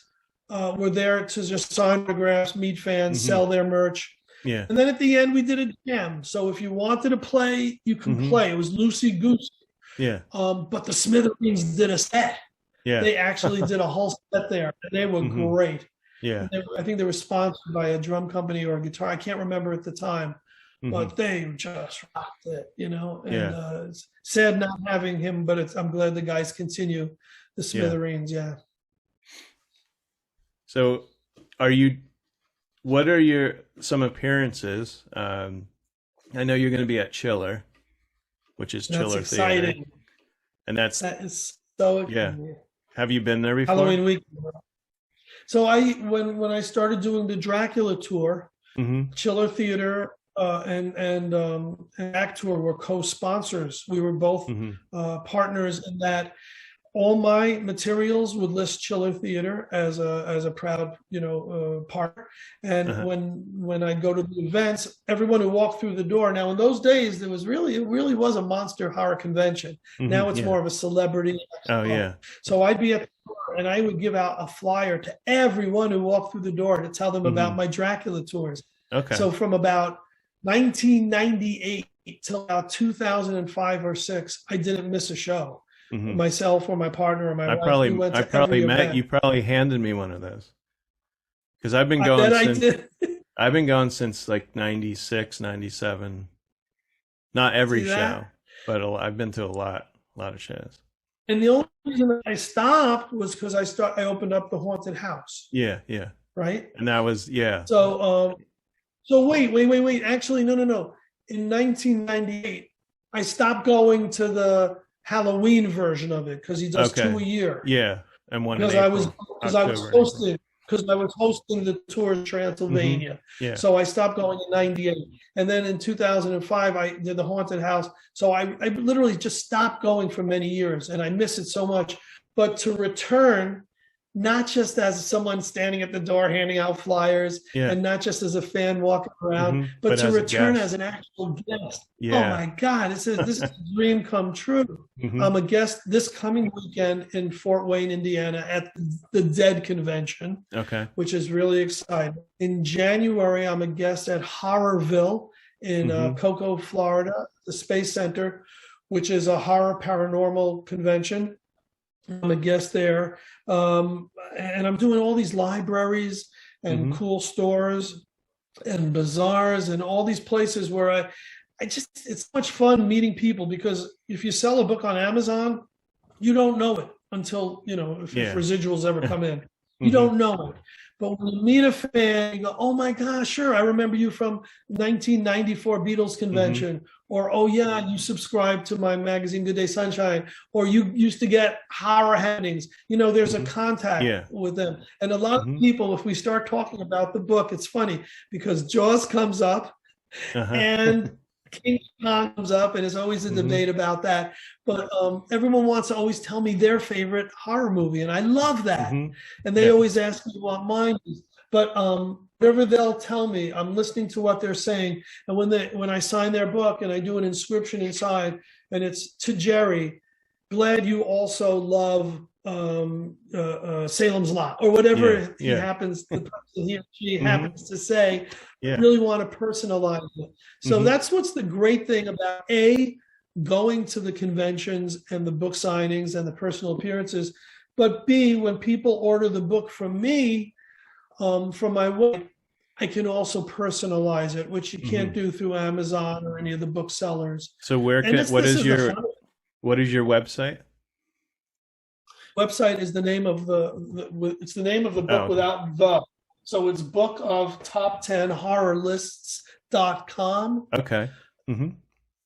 were there to just sign autographs, meet fans, sell their merch. Yeah. And then at the end, we did a jam. So if you wanted to play, you can play. It was loosey-goosey. Yeah. But the Smithereens did a set. Yeah. They actually did a whole set there, and they were great. Yeah. I think they were sponsored by a drum company or a guitar. I can't remember at the time, but they just rocked it, you know. And it's sad not having him, but I'm glad the guys continue the Smithereens. Yeah. So, what are some appearances? I know you're going to be at Chiller, which is Chiller exciting. Theater, and that is so exciting. Yeah. Have you been there before? Halloween week. So when I started doing the Dracula tour, Chiller Theater and Act Tour were co-sponsors. We were both partners in that. All my materials would list Chiller Theater as a proud, partner. And when I go to the events, everyone who walked through the door. Now in those days, it really was a monster horror convention. Now it's more of a celebrity. Oh yeah. So I'd be at the door and I would give out a flyer to everyone who walked through the door to tell them about my Dracula tours. Okay. So from about 1998 till about 2005 or 6, I didn't miss a show. Myself or my partner or my wife. I probably met you. Probably handed me one of those because I've been going. I've been going since like 96, 97. Not every show, but I've been to a lot of shows. And the only reason that I stopped was because I opened up the haunted house. Yeah. Right. And that was So wait. Actually, no. In 1998, I stopped going to the Halloween version of it because he does 2 a year. Yeah, and one because I was hosting the tour in Transylvania. Yeah. So I stopped going in 98, and then in 2005 I did the haunted house. So I literally just stopped going for many years, and I miss it so much. But to return, not just as someone standing at the door handing out flyers, and not just as a fan walking around, but to return as an actual guest. Yeah. Oh my God, this is a dream come true. I'm a guest this coming weekend in Fort Wayne, Indiana at the Dead Convention, which is really exciting. In January, I'm a guest at Horrorville in Cocoa, Florida, the Space Center, which is a horror paranormal convention. I'm a guest there. And I'm doing all these libraries and cool stores and bazaars and all these places where it's much fun meeting people, because if you sell a book on Amazon, you don't know it until, if residuals ever come in. You don't know it. But when you meet a fan, you go, oh my gosh, sure, I remember you from 1994 Beatles convention. Or, oh yeah, you subscribed to my magazine, Good Day Sunshine. Or you used to get horror happenings. There's a contact with them. And a lot of people, if we start talking about the book, it's funny because Jaws comes up and King Kong comes up, and there's always a debate about that. But everyone wants to always tell me their favorite horror movie, and I love that. And they always ask me what mine is. But whatever they'll tell me, I'm listening to what they're saying. And when I sign their book and I do an inscription inside, and it's to Jerry, glad you also love Salem's Lot, or whatever he happens, the person he or she happens to say. I really want to personalize it. So that's what's the great thing about going to the conventions and the book signings and the personal appearances, but B, when people order the book from me, from my website, I can also personalize it, which you can't do through Amazon or any of the booksellers. So what is your website? Website is the name of it's the name of the book without the. So it's book of top 10 horror lists.com. Okay. And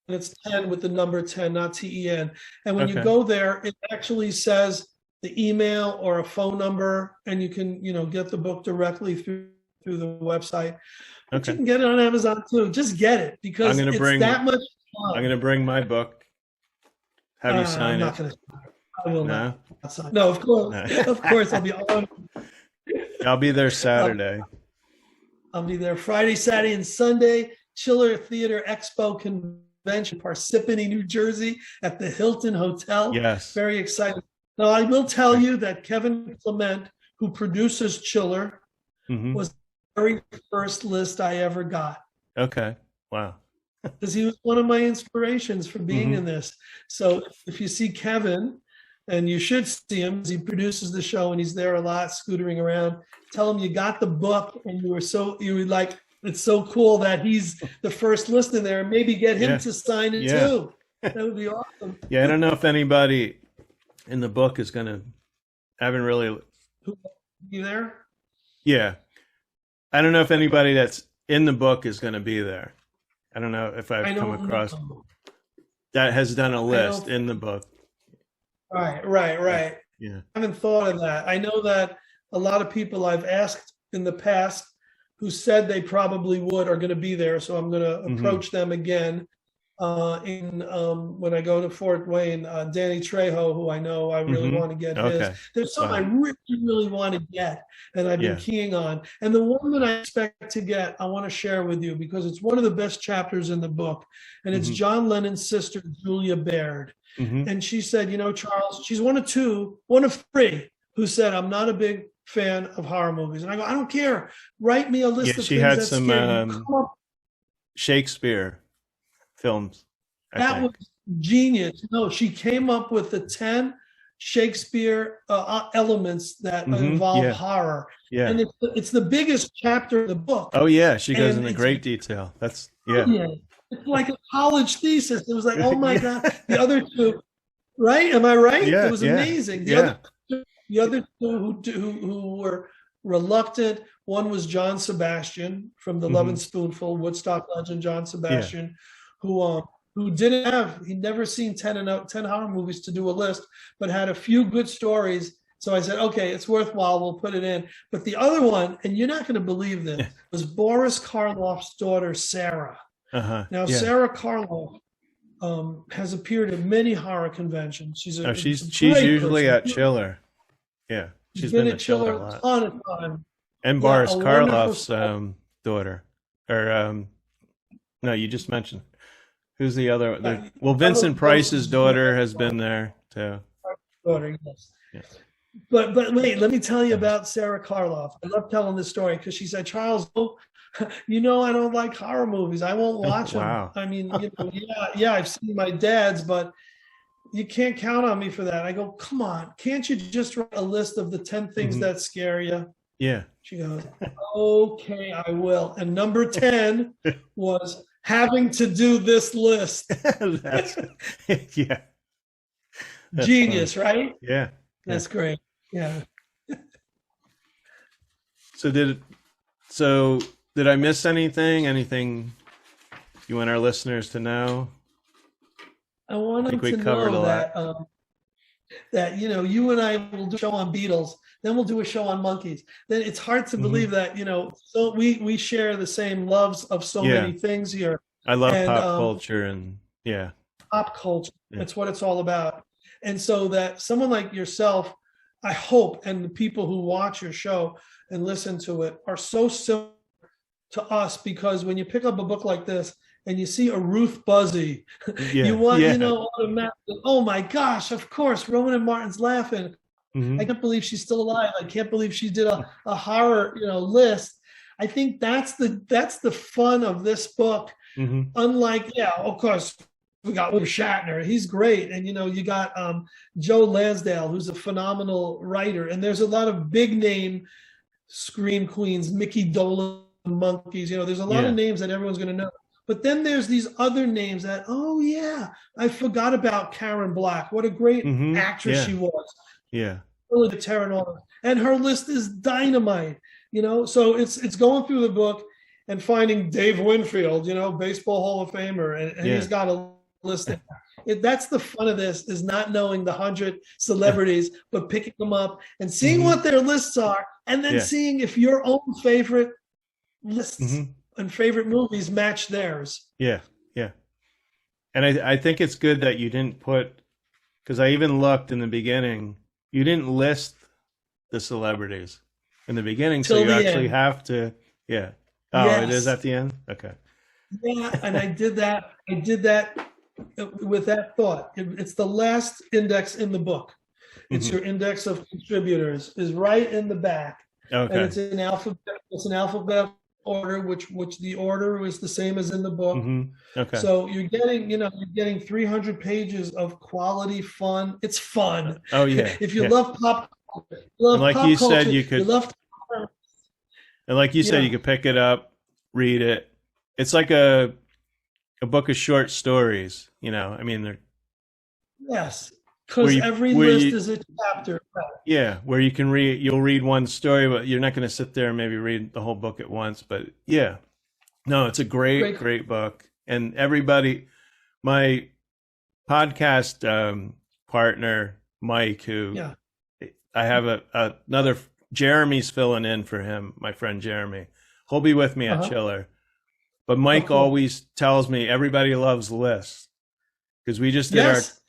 it's 10 with the number 10, not TEN. And when you go there, it actually says the email or a phone number, and you can, get the book directly through the website. But you can get it on Amazon too. Just get it, because that much fun. I'm going to bring my book. Have you sign it? I will not sign. No, of course. No. Of course, I'll be on. I'll be there Saturday. I'll be there Friday, Saturday, and Sunday. Chiller Theater Expo Convention, Parsippany, New Jersey, at the Hilton Hotel. Yes. Very excited. Now, I will tell you that Kevin Clement, who produces Chiller, was the very first list I ever got. Okay. Wow. Because he was one of my inspirations for being in this. So if you see Kevin, and you should see him, because he produces the show and he's there a lot, scootering around, tell him you got the book and you were like, it's so cool that he's the first list in there, and maybe get him to sign it too. That would be awesome. Yeah, I don't know if anybody in the book is going to, haven't really. You there? Yeah. I don't know if anybody that's in the book is going to be there. I don't know if I've come across that has done a list in the book. Right. Yeah. I haven't thought of that. I know that a lot of people I've asked in the past who said they probably would are going to be there. So I'm going to approach them again when I go to Fort Wayne. Danny Trejo, who I know I really want to get his. There's some I really, really want to get, and I've been keying on. And the one that I expect to get, I want to share with you, because it's one of the best chapters in the book. And it's John Lennon's sister, Julia Baird. And she said, Charles, she's one of three who said, I'm not a big fan of horror movies. And I go, I don't care. Write me a list of she things had that some Shakespeare films. That was genius. No, she came up with the 10 Shakespeare elements that involve horror. Yeah. And it's the biggest chapter of the book. Oh, yeah. She goes into great detail. That's, It's like a college thesis. It was like, oh my God. The other two, right? Am I right? Yeah, it was amazing. The other two who were reluctant, one was John Sebastian from the Love and Spoonful, Woodstock legend John Sebastian, who he'd never seen 10 horror movies to do a list, but had a few good stories. So I said, okay, it's worthwhile. We'll put it in. But the other one, and you're not going to believe this, was Boris Karloff's daughter, Sarah. Now, Sarah Karloff has appeared at many horror conventions. She's usually at Chiller. Yeah, she's been at Chiller a ton of time. And Boris Karloff's daughter, or no, you just mentioned. Who's the other? Vincent Price's daughter has been there too. Daughter, yes. Yeah. But wait, let me tell you about Sarah Karloff. I love telling this story because she said, Charles, I don't like horror movies. I won't watch them. Wow. I mean, I've seen my dad's, but you can't count on me for that. I go, come on, can't you just write a list of the 10 things that scare you? Yeah. She goes, okay, I will. And number 10 was having to do this list. That's genius, funny. Right? Yeah. That's great. Yeah. So did I miss anything? Anything you want our listeners to know? I want them to know that you and I will do a show on Beatles, then we'll do a show on Monkees. Then it's hard to believe that, so we share the same loves of so many things here. I love And pop culture and yeah. pop culture. Yeah. That's what it's all about. And so that someone like yourself, I hope, and the people who watch your show and listen to it are so similar to us, because when you pick up a book like this and you see a Ruth Buzzi, Yeah. you want, Yeah. you know, automatically, oh my gosh, of course, Rowan and Martin's laughing. Mhm. I can't believe she's still alive. I can't believe she did a horror, you know, list. I think that's the fun of this book. Mhm. Unlike, yeah, of course, we got William Shatner. He's great. And, you know, you got Joe Lansdale, who's a phenomenal writer. And there's a lot of big name scream queens, Micky Dolenz, Monkees. You know, there's a lot Yeah. of names that everyone's going to know. But then there's these other names that, oh, yeah, I forgot about Karen Black. What a great Mhm. actress Yeah. she was. Yeah. Really the Terranova. And her list is dynamite. You know, so it's going through the book and finding Dave Winfield, you know, Baseball Hall of Famer, and Yeah. he's got a list. That's the fun of this, is not knowing the 100 celebrities, but picking them up and seeing Mhm. what their lists are, and then Yeah. seeing if your own favorite lists Mhm. and favorite movies match theirs. Yeah. Yeah. And I think it's good that you didn't put, because I even looked in the beginning, you didn't list the celebrities in the beginning, so Till you the actually end. have to, yeah. Oh, it is Yes. at the end? Okay. Yeah, and I did that with that thought. It's the last index in the book. It's Mhm. your index of contributors is right in the back, and Okay. it's in alphabet order, which the order is the same as in the book. Mhm. Okay. So you're getting 300 pages of quality fun. It's fun. Oh, yeah. If you Yeah. love pop culture, you love And like pop you culture, said, you could, love and like you said, Yeah. you could pick it up, read it. It's like a book of short stories, you know. I mean, they're, yes, Where because you- every where list you- is a chapter. yeah, where you can read, you'll read one story, but you're not going to sit there and maybe read the whole book at once. But yeah, no, it's a great, great book. And everybody, my podcast partner, Mike, who Yeah. I have another, Jeremy's filling in for him, my friend Jeremy. He'll be with me at Uh-huh. Chiller. But Mike cool. always tells me everybody loves lists, because we just did Yes.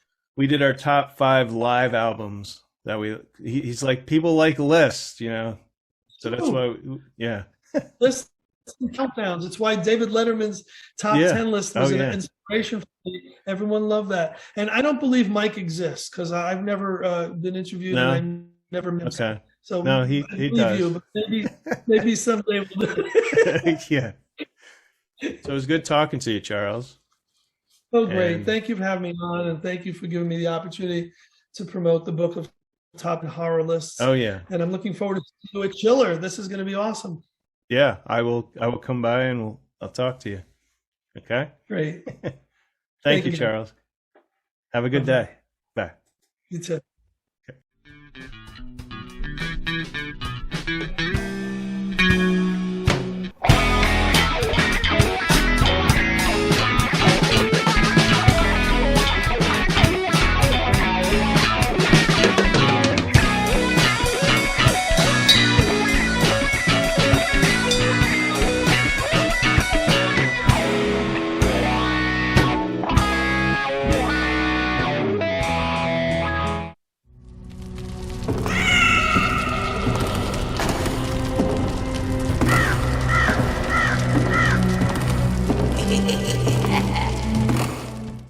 our top 5 live albums that he's like, people like lists, you know. So that's why, yeah. Lists and countdowns. It's why David Letterman's top Yeah. 10 list was Oh, an yeah. inspiration for me. Everyone loved that. And I don't believe Mike exists, because I've never been interviewed No? and I never met him. Okay. So No, he I believe does. you, but maybe someday we'll do it. Yeah. So it was good talking to you, Charles. Oh, great. And- Thank you for having me on, and thank you for giving me the opportunity to promote the book of top horror lists. Oh yeah. And I'm looking forward to seeing you at Chiller. This is going to be awesome. Yeah, I will come by and I'll talk to you. Okay? Great. Thank you, you. Charles. Have a good day. Bye. You too.